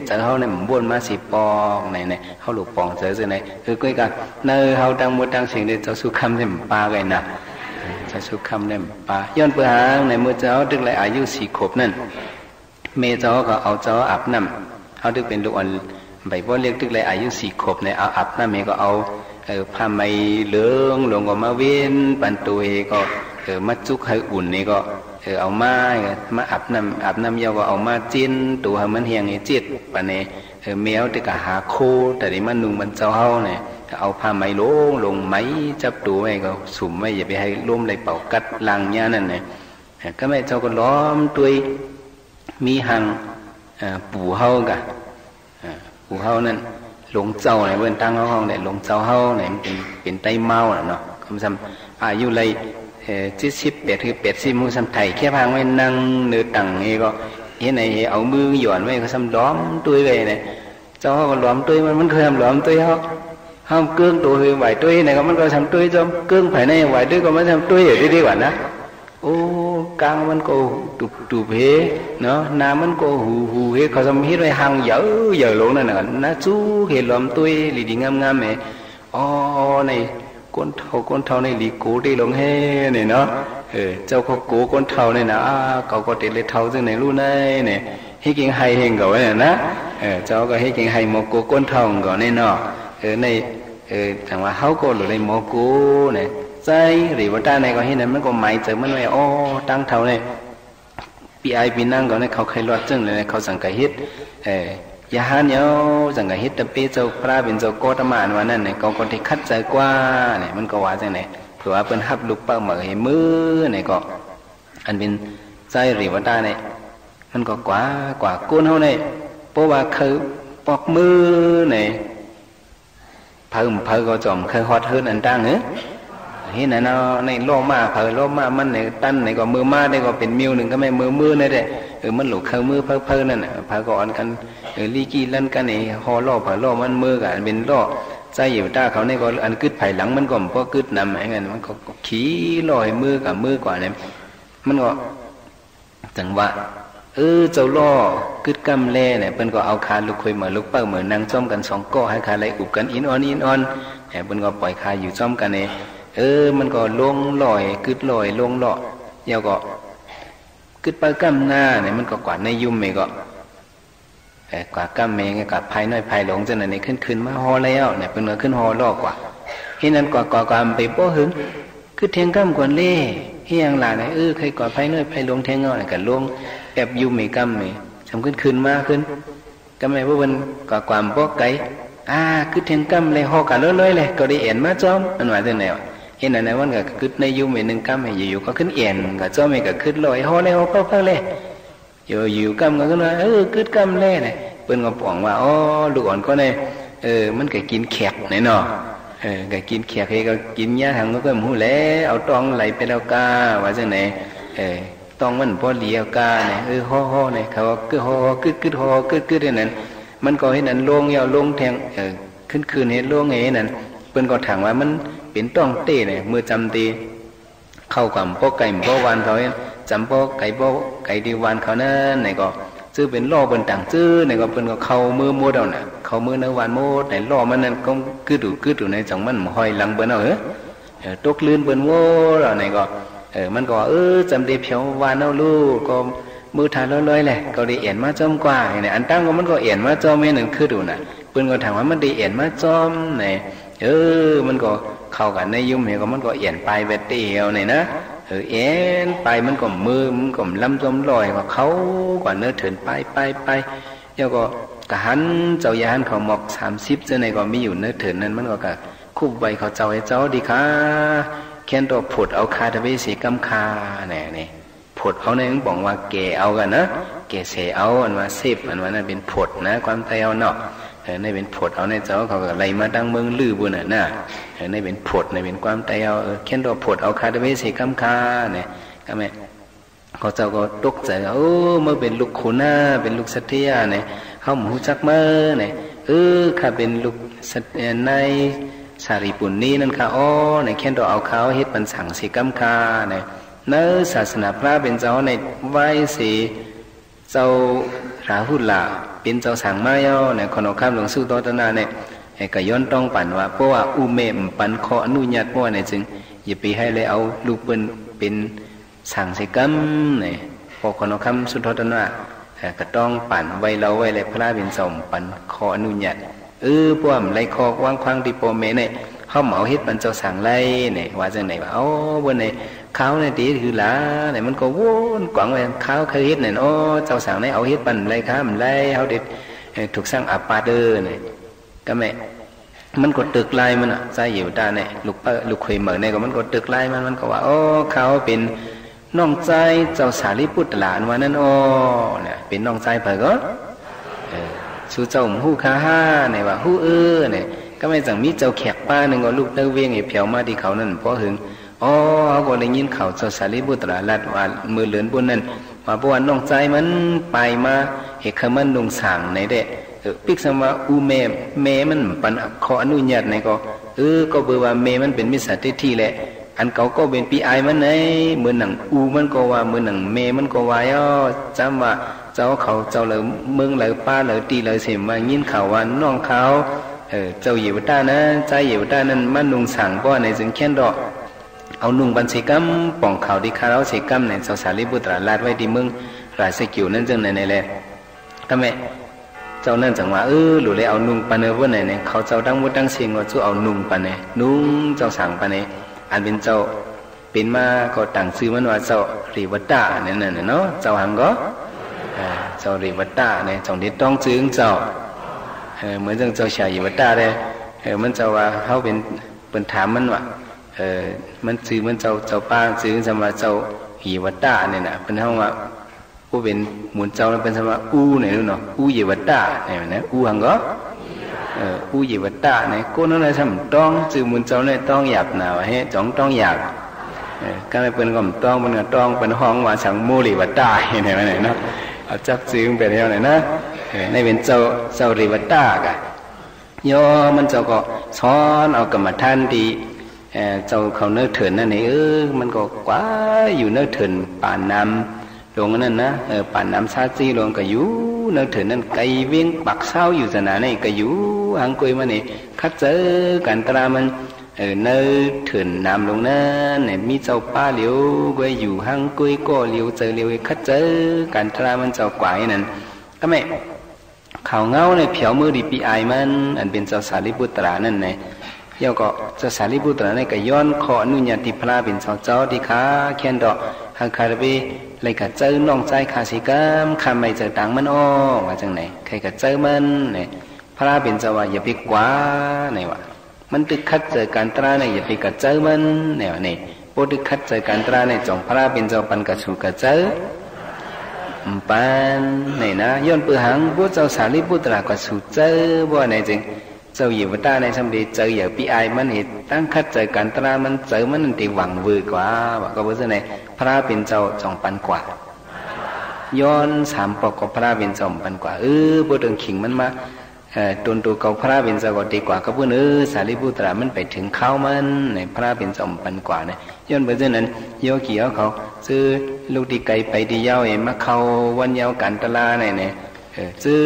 เจอเขาในหมู่บ้านมาสิปองในเขาหลุดปองเจอสิในก้อยกันเนื้อเขาตั้งมดตั้งสิ่งเดียวเจ้าสุขคำเล่มปลาไงนะเจ้าสุขคำเล่มปลาย้อนเปลือกในมือเจ้าดึกเลยอายุ4 ขวบนั่นเมเจ้าก็เอาเจ้าอาบน้ำเขาดึกเป็นลูกอ่อนใบบัวเรียกดึกเลยอายุ4 ขวบในเอาอาบน้ำเมก็เอาผ้าไหมเหลืองลงก็มาเว้นปันตัวก็มาจุกให้อุ่นนี่ก็เอามาอาบน้ำยาวก็เอามาจิ้นตัวให้มันเฮียงไอ้จิตปะเนี่ยแมวที่ก็หาโคแต่ที่มันนุ่งมันเจ้าเฮาเนี่ยเอาผ้าไหมลงไหมจับตัวไว้ก็สุ่มไว้อย่าไปให้ล้มเลยเป่ากัดลังเนี้ยนั่นเนี่ยก็ไม่เจ้าก็ล้อมตัวมีหังปู่เฮากะปู่เฮานั่นหลงเจ้าเนี่ยเว้นตั้งห้องเนี่ยหลงเจ้าเฮาเนี่ยเป็นไตเมาเนาะคำซ้ำอายุเลย78 คือ80มือซ้ำไทยแค่พางไว้นั่งเนื้อตังนี่ก็เห็นไหนเอามือหย่อนไว้ก็ซ้ำล้อมตัวไว้เนี่ยเจ้าก็ล้อมตัวมันเคยทำล้อมตัวเขาห้ามเกื้องตัวคือไหวตัวเนี่ยก็มันก็ทำตัวจอมเกื้องภายในไหวตัวก็มันทำตัวอยู่ดีกว่านะโอ้กลางมันก็ตุบเฮเนาะน้ำมันก็หูเฮเขาทำฮิตไว้ห่างเยอะลงนั่นน่ะนะจู้เห็นล้อมตัวหลีดีงามๆไหมในก้นเท่าในหลีโกได้ลงเฮเนี่ยเนาะเจ้าเขาโกก้นเท่าเนี่ยนะเขาก็เตะเลยเท่าซึ่งในรู้เนี่ยให้กินไฮเฮงเขาเนี่ยนะเจ้าก็ให้กินไฮโมโกก้นเท่าเขาเนี่ยเนาะในจังว่าเขาก็หลุดเลยโมโกเนี่ยใจหรือว่าตาในก็เห็นนั้นมันก็หมายถึงมันว่าตั้งเท่าเนี่ยปีนั่งเขาเนี่ยเขาเคยรอดจึงเลยเขาสังเกตยาเนาะจังกับฮิตตะเปเจ้าพระเป็นเจ้าโกตมานวันนั้นเนี่ยก็คนที่คัดใจกว่าเนี่ยมันก็ว่าจังไหนเผื่อว่าเป็นฮับลูกเป้าเหมือให้มือเนี่ยก็อันเป็นใจหรือว่าตาเนี่ยมันก็กว่าก้นเขาเนี่ยเพราะว่าคือปอกมือเนี่ยเพิ่มก็จอมเคยฮอดเฮิร์นอันตั้งเนอะเห็นนะในโลมาเพิ่มโลมามันในตั้นในก็มือมาในก็เป็นมิวหนึ่งก็ไม่มือเนี่ยแหละมันหลุดเข้ามือเพิ่นั่นน่ะพาก่อนกันลีกีลั่นกันนี่ฮอล่อผ่าล่อมันมือกันเป็นล่อใจอยู่ตาเขาเนี่ยก็อันกึดไผ่หลังมันก็พอกึดนำไอ้เงี้ยมันก็ขี้ลอยมือกับมือกว่าเนี่ยมันก็จังหวะเจ้าล่อกึดกำแล่เนี่ยเปิ้นก็เอาคาลูกคุยเหมือนลูกเป้าเหมือนนางจ้อมกัน2 ก้อให้คาไหลอุบกันอินออนเนี่ยเปิ้นก็ปล่อยคาอยู่จ้อมกันเนี่ยมันก็ลงลอยกึดลอยลงล่อยาวก็กึดไปกำหน้าเนี่ยมันก็กวาดในยุ่มเมก็กว่ากำเมงกว่าภายน้อยภายหลงจนอันนี้ขึ้นมาฮอแล้วเนี่ยเป็นเงินขึ้นฮอลอกกว่าเห็นนั้นกว่าไปโป้หึงคือเทียงกำกวนเล่เฮียงหลานเนี่ยใครกว่าภายน้อยภายหลงเทียงเงาเนี่ยกันลงแอบยุ่มเมกำเมจำขึ้นมาขึ้นก็ไม่ว่าเป็นกว่าความโป้ไก่คือเทียงกำเลยฮอกันเลยเลยก็ได้เอ็นมาจอมมันว่าจะไหนเห็นอะไรวันก็ขึ้นในยุ่มเมนึงกำให้อยู่ก็ขึ้นเอ็นก็จอมเมก็ขึ้นลอยฮอเลยฮอเพิ่งเลยอยู่กำก็ขึ้นมากึดกำเล่เนี่ยเปิ้นก็ปองว่าลูกอ่อนก็เนี่ยมันก็กินแขกเนาะก็กินแขกให้ก็กินหญ้าทางก็หู้แล้วเอาตองไหลไปแล้วกาว่าจังไหนตองมันพอเลียวกาเนี่ยฮ้อเนี่ยเขาก็ฮ้อกึดฮ้อกึดนั่นมันก็เห็นนั่นลงยาวลงแทงขึ้นเห็นลงไงนั่นเปิ้นก็ถามว่ามันเป็นต้องเต้เนี่ยมือจำตีเข้ากับพวกไก่พวกวานเขาจำพวกไก่ดีวานเขานั่นไหนก็ซื้อเป็นล่อบนต่างซื้อไหนก็เป็นก็เข้ามือโมดเอาน่ะเข้ามือในวานโมดไหนล่อมันนั่นก็กึดอยู่ในจังมันหอยหลังเปิ้นเอาตกลื่นเปิ้นโว้แล้วไหนก็มันก็จำได้เพียววานเอาลูกก็มือทานลอยๆแหละก็ได้เอ็นมาจอมกว่าเนี่ยอันตั้งก็มันก็เอ็นมาจอมแม่นึงคือดูน่ะเปิ้นก็ถามว่ามันได้เอ็นมาจอมไหนมันก็เข้ากันในยุ่มเห็นก็มันก็เอ็นไปเวทเดียวเนี่ยนะเอ็นไปมันก็มือมันก็ลำจมลอยก็เขากว่าเนื้อเถินไปแล้วก็กะหันเจ้ายาหันเขาหมอก30จะไหนก็มีอยู่เนื้อเถินนั้นมันก็คู่ใบเขาเจ้าให้เจ้าดีค่ะแค่นตัวผุดเอาคาทวีสีกำคาเนี่ยผ ดเอาในนึงบอกว่าแก่เอากันนะแก่เสเอาอันว่าเสพอันว่านั่นเป็นผดนะความไตเอาเนาะในเป็นผดเอาในเจ้าเขาก็ไล่มาดังเมืองลือบุญน่ะในเป็นผดในเป็นความไตเอาเข็นตัวผดเอาคาเดเวสีคำคาเนี่ยก็แม่เขาเจ้าก็ตกใจเมื่อเป็นลูกขุนนะเป็นลูกสัตยาเนี่ยเขาหมูจักเมื่อเนี่ยข้าเป็นลูกในสารีปุณนี้นั่นค่ะเนี่ยแค่ตัวเอาเขาเฮ็ดปันสั่งสีกำคาเนี่ยเนื้อศาสนาพระเป็นเจ้าในไหว้สีเจ้าราหุลาเป็นเจ้าสั่งมาย่อเนี่ยคนเอาข้ามหลวงสู้ตนาเนี่ยก็ย้อนต้องปั่นว่าเพราะว่าอุเมมปันขออนุญาตเพราะว่าเนี่ยจึงอย่าไปให้เลยเอาลูกเป็นสั่งสีกำเนี่ยพอคนเอาข้ามสุทธนาก็ต้องปั่นไว้เราไว้เลยพระเป็นสมปั่นขออนุญาตพวกมันไล่คอวางควางดิโปเมเนี่ยเขาเหมาเฮ็ดปันเจ้าสั่งไล่เนี่ยว่าจังไหนว่าบนเนี่ยเขาเนี่ยดีคือละเนี่ยมันก็วนกว่างไปเขาเคยเฮ็ดเนี่ยเจ้าสั่งเนี่ยเอาเฮ็ดปันไล่ข้ามไล่เขาเด็ดถูกสร้างอาปาเดอร์เนี่ยก็แม่มันก็ตึกไล่มันอ่ะใจอยู่ด้านเนี่ยลูกเคยเหมือนเนี่ยก็มันก็ตึกไล่มันก็ว่าเขาเป็นน้องใจเจ้าสารีบุตรหลานวันนั้นเนี่ยเป็นน้องใจเผยก็สู้เจ้าหู้ข้าห้าเนี่ยว่าหู้เนี่ยก็ไม่จังมีเจ้าแขกป้าหนึ่งก็ลูกเต้าเวียงไอ้เผียวมาที่เขานั่นเพราะหึงเขาก็เลยยินเขาเจ้าสารีบุตรหลานว่ามือเหลือนบนนั้นว่าเพราะว่าน้องใจมันไปมาเหตุมันลงสั่งในเด็กปิกสมาอูเมมันปันขออนุญาตในก็ก็เบอร์ว่าเมมันเป็นมิจฉาทิฏฐิแหละอันเขาก็เป็นปีไอมันไงเหมือนหนังอูมันก็ว่าเหมือนหนังเมมันก็ว่าจำว่าเจ้าเขาเจ้าเลยเมืองเลยป้าเลยตีเลยเสียมายินข่าวว่าน้องเขาเจ้าอยู่ด้านนะใจอยู่ด้านนั้นมันนุ่งสั่งก็ในจึงแค่นดอกเอานุ่งบันสีกัมป่องเขาดีคาราสีกัมในเจ้าสารีบุตรลาดไว้ดีเมืองราชกิวนั่นจึงในแหละก็แม่เจ้านั่นจังว่าหลุดเลยเอานุ่งปันเนอร์ว่าไหนเนี่ยเขาเจ้าดังมุดดังเสียงว่าจู่เอานุ่งปันเนี่ยนุ่งเจ้าสั่งปันเนี่ยอันเป็นเจ้าเป็นมาก็ต่างซื้อมันว่าเจ้ารีวัตตาเนี่ยเนาะเจ้าหังก็เจ้ารีวัตตาเนี่ยจงที่ต้องซื้อเจ้าเหมือนเจ้าชายรีวัตตาเลยมันเจ้าว่าเขาเป็นถามมันว่ามันซื้อมันเจ้าป้าซื้อสมาเจ้ารีวัตตาเนี่ยนะเป็นเขาว่าผู้เป็นหมุนเจ้าเป็นสมาเนี่ยเนาะรีวัตตาเนี่ยนะหังก็ยีวัตตาเนี่ยกูนั่นเลยทำต้องจือมุนเจ้าเนี่ยต้องหยาบหนาให้จ้องต้องหยาบก็ไม่เป็นก็ต้องมันก็ต้องเป็นห้องว่าสังมูริวัตตาเนี่ยไหนเนาะเอาจับจือเป็นยังไงนะในเป็นเจ้าริวัตตากะย่อมันเจ้าก็ซ้อนเอากรรมฐานดีเจ้าเขาเนื้อเถื่อนนั่นเองมันก็กว่าอยู่เนื้อเถื่อนป่านน้ำลงนั่นนะป่านน้ำซาจีลงก็อยู่เนื้อเถื่อนนั่นไกเวียงปักเศร้าอยู่สนาเนี่ยก็อยู่หังกุยมาเนี่ยคัดเจอกันตรามันเนื้อเถื่อนน้ำลงนั่นเนี่ยมีเจ้าป้าเหลียวก็อยู่หังกุยก็เหลียวเจอเหลียวคัดเจอกันตรามันเจ้ากวายนั่นก็ไม่ข่าวเงาในเผียวมือดีปีไอมันอันเป็นเจ้าสารีบุตรนั่นไงย่อก็เจ้าสารีบุตรนั่นก็ย้อนขออนุญาติพระเป็นเจ้าที่ขาแค่นดอกหังคาร์เบเลยก็เจอน้องใจขาสิกามคำไม่เจอตังมันว่าจังไหนใครก็เจอมันเนี่ยพระเป็นเจ้าว่าอย่าไปกว่าเนี่ยว่ามันตึกคัดเจอการตราเนี่ยอย่าไปก็เจอมันเนี่ยนี่พอตึกคัดเจอการตราเนี่ยจงพระเป็นเจ้าปันกระสุกระเจอปันเนี่ยนะย้อนเปลือหังพวกเจ้าสารีบุตรก็สุเจอว่าไหนจริงเจ้าอยู่วัดตาในสมัยเจออย่างปีไอมันเห็นตั้งคัดเจอการตรามันเจอมันตีหวังวือกว่าว่าก็ว่าไหนพระเป็นเจ้าจงปันกว่าย้อนสามปกกับพระเป็นเจ้าปันกว่าพวกเดินขิงมันมาตัวเขาพระเป็นเจ้าก็ดีกว่าก็เพื่อนสารีบุตรมันไปถึงเขามันในพระเป็นเจ้าปันกว่าเนี่ยย้อนเพราะฉะนั้นโยกี่เขาซื้อลูกดีไกลไปดีเย้าเองมาเขาวันเย้ากันตลาเนี่ยซื้อ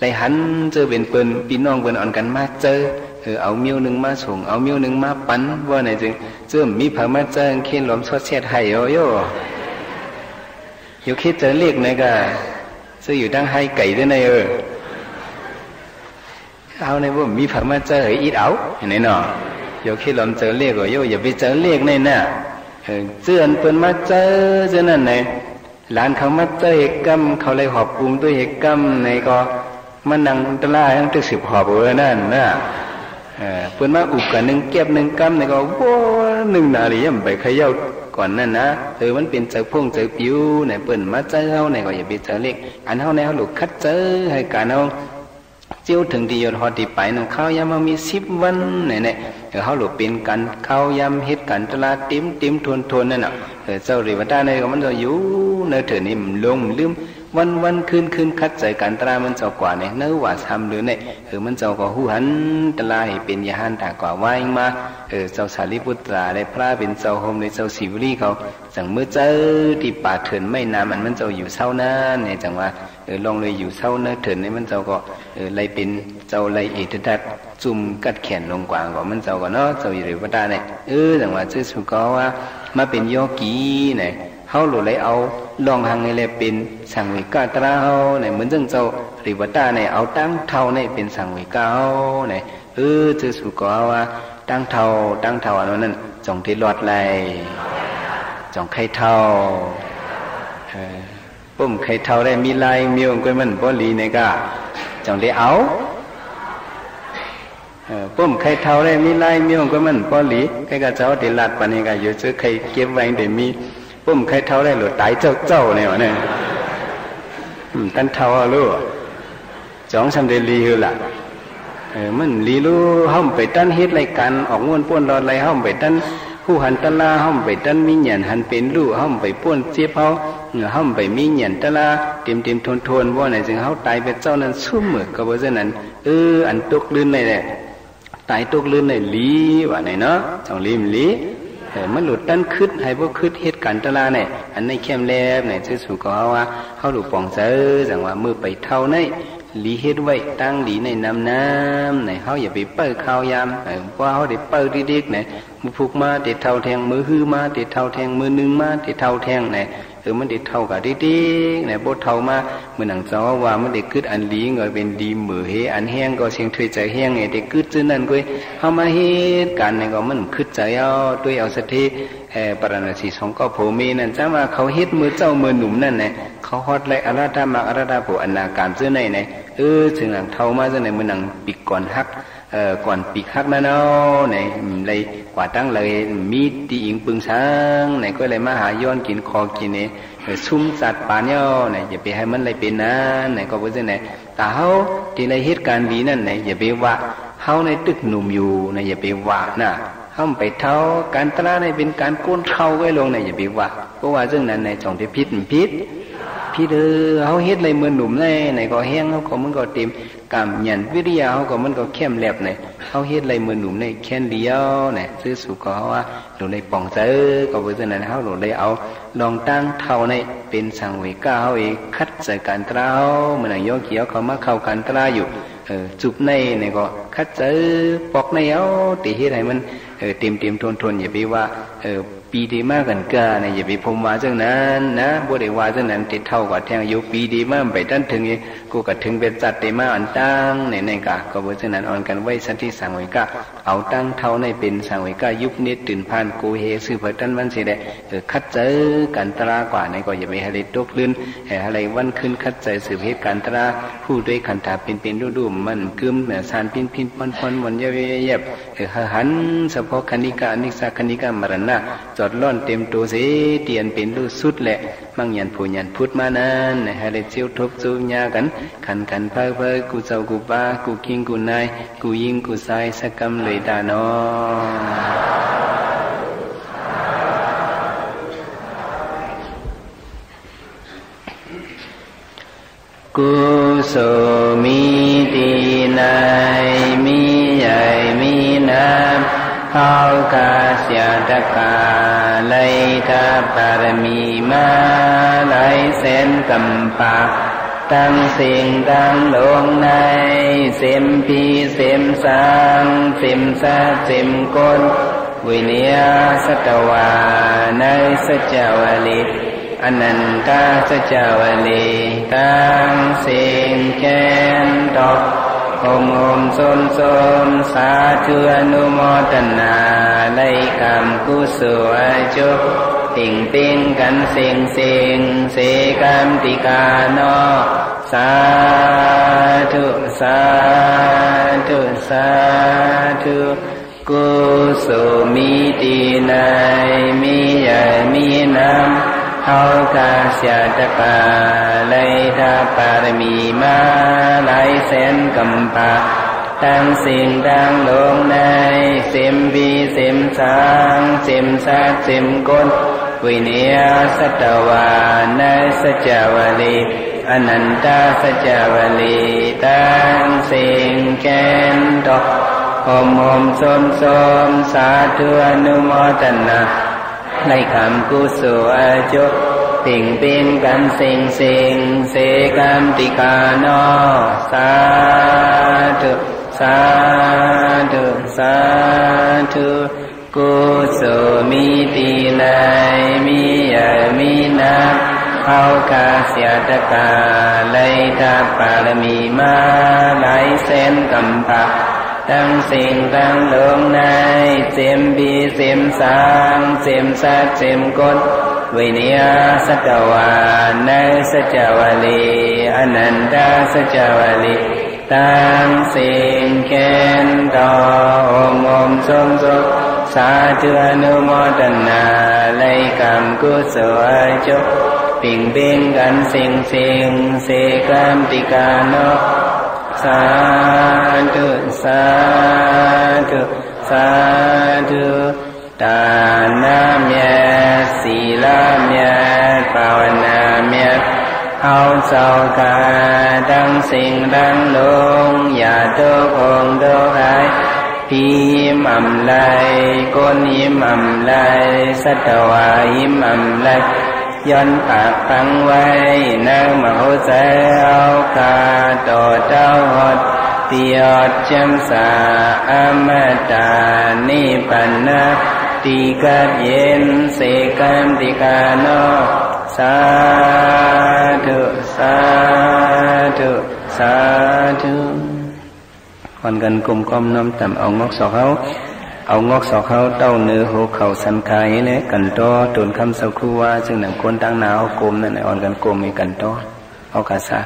ไรหันเจอเป็นเปิ้นพี่น้องเปิ้นอ่อนกันมาเจอเอาเมียวหนึ่งมาส่งเอาเมียวหนึ่งมาปั้นว่าไหนจึงเจอมีเผามาเจอเขียนหลอมชดเช็ดให้โยอยู่คิดเจอเรียกไหนก็ซื้ออยู่ตั้งให้ไก่ด้วยนายเอาในว่ามีเผามาเจออีดเอาเห็นไหมเนาะอยู่คิดหลอมเจอเรียกก็อย่าไปเจอเรียกในน่ะเจือนเปิ้นมาเจอเจอนั่นไหนหลานเขามาเจอเหตุกรรมเขาเลยหอบปรุงด้วยเหตุกรรมในก็มันนั่งตะล่าทั้งตึกสิบหอบนั่นนะเปิ้นมาอุกกันหนึ่งเก็บหนึ่งกรรมในก็ว้าหนึ่งนาฬิกาไปขย่า ก่อนนั่นนะมันเป็นเจอพงเจอผิวไหนเปิ่นมาเจอเฮาไหนก็อย่าไปเจอเล็กอันเฮาในเฮาหลุดคัดเจอให้การเฮาเจียวถึงที่ยอดฮอดที่ไปนั่นข้าวยำมันมี10 วันเนี่ยเขาหลุดเป็นกันข้าวยำเฮ็ดกันตลาดติ้มทวนนั่นน่ะเจ้าเรวตาเนี่ยก็มันจะอยู่ในเถื่อนนี่ลงลืมวันคืนคัดใจกันตรามันเจ้ากว่าเนี่ยเนื้อว่าทำหรือเนี่ยมันเจ้าก็หูหันตลาให้เป็นยาหันตากว่าไว้มาเจ้าสารีบุตราได้พระเป็นเจ้าโฮมในเจ้าศิวลีเขาสั่งเมื่อเจอที่ป่าเถื่อนไม่นานมันเจ้าอยู่เศร้านั่นเนี่ยจังว่าลองเลยอยู่เศร้าเนื้อเถื่อนนี่มันเจ้าก็เลยเป็นเจ้าเลยอิทธิฤทธิ์จุ่มกัดแขนลงกว่าก็มันเจ้าก็เนาะเจ้าอยู่เรวตาเนี่ยจังว่าชื่อสุกว่ามาเป็นโยกีเนี่ยเฮาหลุดเลยเอาลองหังนี่แหละเป็นสังวิกาตราเฮาเนี่ยเหมือนจังเจ้าริวตาเนี่ยเอาตั้งเท่าเนี่ยเป็นสังวิกาเฮาเนี่ยจะสุกว่าตั้งเท่าอันนั้นจงที่หลอดไหลจงไข่เท่าปุ่มไข่เท่าได้มีลายมีองค์ก็มันบ่ลีเนี่ยก็จงได้เอาปุ่มไข่เท่าได้มีลายมีองค์ก็มันบ่ลีใครก็เจ้าติลัดปานนี้ก็อยู่ซื้อไข่เก็บไว้ได้มีปุ่มใครเท่าได้หลุดตายเจ้าเนี่ยวะเนี่ยตั้นเท่าลูกจ้องสำเร็จลีคือล่ะมันลีลูห้อมไปตั้นเฮ็ดรายการออกม้วนป้วนรอดไรห้อมไปตั้นผู้หันตะลาห้อมไปตั้นมีหยันหันเป็นลูกห้อมไปป้วนเจี๊ยบเขาห้อมไปมีหยันตะลาเต็มทวนว่าไหนจึงเขาตายเป็นเจ้านั้นซุ่มเหมือนกับว่าเช่นนั้นอันตกลื่นเลยเนี่ยตายตกลื่นเลยลีว่าไหนเนาะจ้องลีมันหลุดตั้นคืดให้พวกคืดเหตุการณ์ตลาเนี่ยอันในเข้มแลบเนี่ยชื่อสุกเขาว่าเขาหลุดปองเจอจังว่ามือไปเท่าในลีเฮ็ดไว้ตั้งลีในน้ำเนี่ยเขาอย่าไปเปิดข้าวยำเพราะเขาได้เปิดดิกเนี่ยมือผูกมาติดเท่าแทงมือฮื้อมาติดเท่าแทงมือนึงมาติดเท่าแทงเนี่ยมันติดเท่ากับดิกเนี่ยโบเท่ามาเมื่อหนังเจ้าว่ามันได้คืดอันลีเงยเป็นดีมือเฮอันแห้งก็เสียงถุยใจแห้งเนี่ยได้คืดซื่อนั่นก็เขามาเฮ็ดกันเนี่ยก็มันคืดใจเอาด้วยเอาสติปรณสีสองก็โผมีนั่นจ้าว่าเขาเฮ็ดมือเจ้ามือหนุ่มนั่นเนี่ยเขาฮอดไรอาราธามักอาราธาโผอนาการซื่อในเนี่ยถึงหลังเท่ามาซื่อในมือหนังปีกก่อนฮักก่อนปีกฮักนั่นเอาเนี่ยเลยกว่าตั้งเลยมีตีอิงปึงช้างเนี่ยก็เลยมาหาย้อนกินคอกินเนี่ยซุ่มสัตว์ป่าเนี่ยเนี่ยอย่าไปให้มันเลยเป็นนั้นเนี่ยก็เพราะฉะนั้นแต่เขาที่ในเหตุการณ์ดีนั่นเนี่ยอย่าไปว่าเขาในตึกหนุ่มอยู่เนี่ยอย่าไปว่านะเขาไปเท่าการตลาดเนี่ยเป็นการโกนเท่าไว้ลงเนี่ยอย่าไปว่าเพราะว่าเรื่องนั้นในจงที่พิษเขาเฮ็ดเลยเหมือนหนุ่มในก็แห้งเขาก็มันก็เต็มกำยันวิริยะเขาก็มันก็เข้มแหลบเนี่ยเขาเฮ็ดเลยเหมือนหนุ่มในแค่เดียวเนี่ยซื้อสุก็ว่าหนูในป่องเจอก็เพราะฉะนั้นเขาหนูเลยเอาลองตั้งเท่าในเป็นสังเวกาเขาเองคัดใส่การตราเหมือนโยเขียวเขามาเข้าการตราอยู่จุบในเนี่ยก็คัดเจอปอกในเอาตีเฮ็ดให้มันเต็มทนอย่าไปว่าปีดีมากกันก็เนี่ยอย่าไปพมว่าเรื่องนั้นนะบ่ได้ว่าเรื่องนั้นติดเท่ากับแทงอยู่ปีดีมากไปตั้งถึงกูก็ถึงเป็นจัดได้มาอันตั้งในกะก็เพราะฉะนั้นอ่อนกันไว้สันติสังเวกะเอาตั้งเท่าในเป็นสังเวกะยุบนิดตื่นผ่านกูเฮซื้อเพิ่นตั้นวันสิได้คัดเจอกันตรากว่าในก็อย่าไปให้ตกลื่นอะไรวันขึ้นคัดเจอสืบเหตุการตราผู้ด้วยขันธาเป็นดูมันกึมสารพินพอนมันเย็บหันเฉพาะคณิกานิสาคณิกามรณะจอดล่อนเต็มตัวเสียเตียนเป็นรูสุดแหละมั่งยันผู้ยันพุทธมานั้นให้ได้เจียวทบจูญากันขันเพอกูเจ้ากูป้ากูคิงกูนายกูยิงกูสายสักกำเลยตาโนกุโสมีตีนายมีใหญ่มีน้ำเขากาเสียตะกาไลทาปารมีมาไลเส้นกำปาตั้งสิ่งตั้งลงในเสมพีเสมสังเสมสะเสมกลวิเนียสัตวาในสัจวลิอนันตาสัจวลิตั้งสิ่งแก่นดอกโอมสนสาธุอนุโมทนาในกรรมกุศลจุติงกันเสียงเสกรรมติกาโนสาธุ กุสุมีตีในมีใหญ่มีน้ำเอากาเสียตะกาเลยทาปารมีมาหลายแสนกำปาตั้งสิ่งตั้งลงในเสิมวีเสิมสางเสิมสักเสิมก้นวิเนียสัตวานาสัจจวลีอนันตสัจจวลีตั้งสิ่งแกนดอกหอมส้มสาธุอนุโมทนาในคำกุศลอาจุปิ่งกันสิ่งเสกรรมติกาโนสาธุสาธุสาธุกุศลมีตีในมีใหญ่มีนักเอากาเสียตะกาเลยทาปารมีมาหลายแสนกำปาตั้งสิ่งตั้งลงในเสิมบีเสิมสางเสิมสักเสิมก้นวิเนียสัตวานาสัจจวลีอนันตสัจจวลีตั้งสิ่งแกนต่อโอมส้มสาธุอนุโมทนาเลยกรรมกุศลจุปิ่งกันสิ่งเสกรรมติกาโนสาธุสาธุสาธุทานามิศีลามิภาวนามิเอาเจ้ากาดังสิ่งดังลงอย่าทุกองทุกข์ พี่ยิ้มอำไลก้นยิ้มอำไลสัตวายิ้มอำไลย้อนปากฟังไว้นางมโหใจเอาคาต่อเจ้าหดติยอดจำสาอมตานิปันนาติกัดเย็นเสกัมติกาโนสาธุสาธุสาธุวันกันกลมก้มน้อมต่ำเอางอกสอกเขาเต้าเนื้อหัวเข่าสันคายเนี่ยกันโตตุนคำสักครู่ว่าซึ่งหนังคนตั้งหนาวกลมนั่นแหละอ่อนกันกลมมีกันโตเอากาซา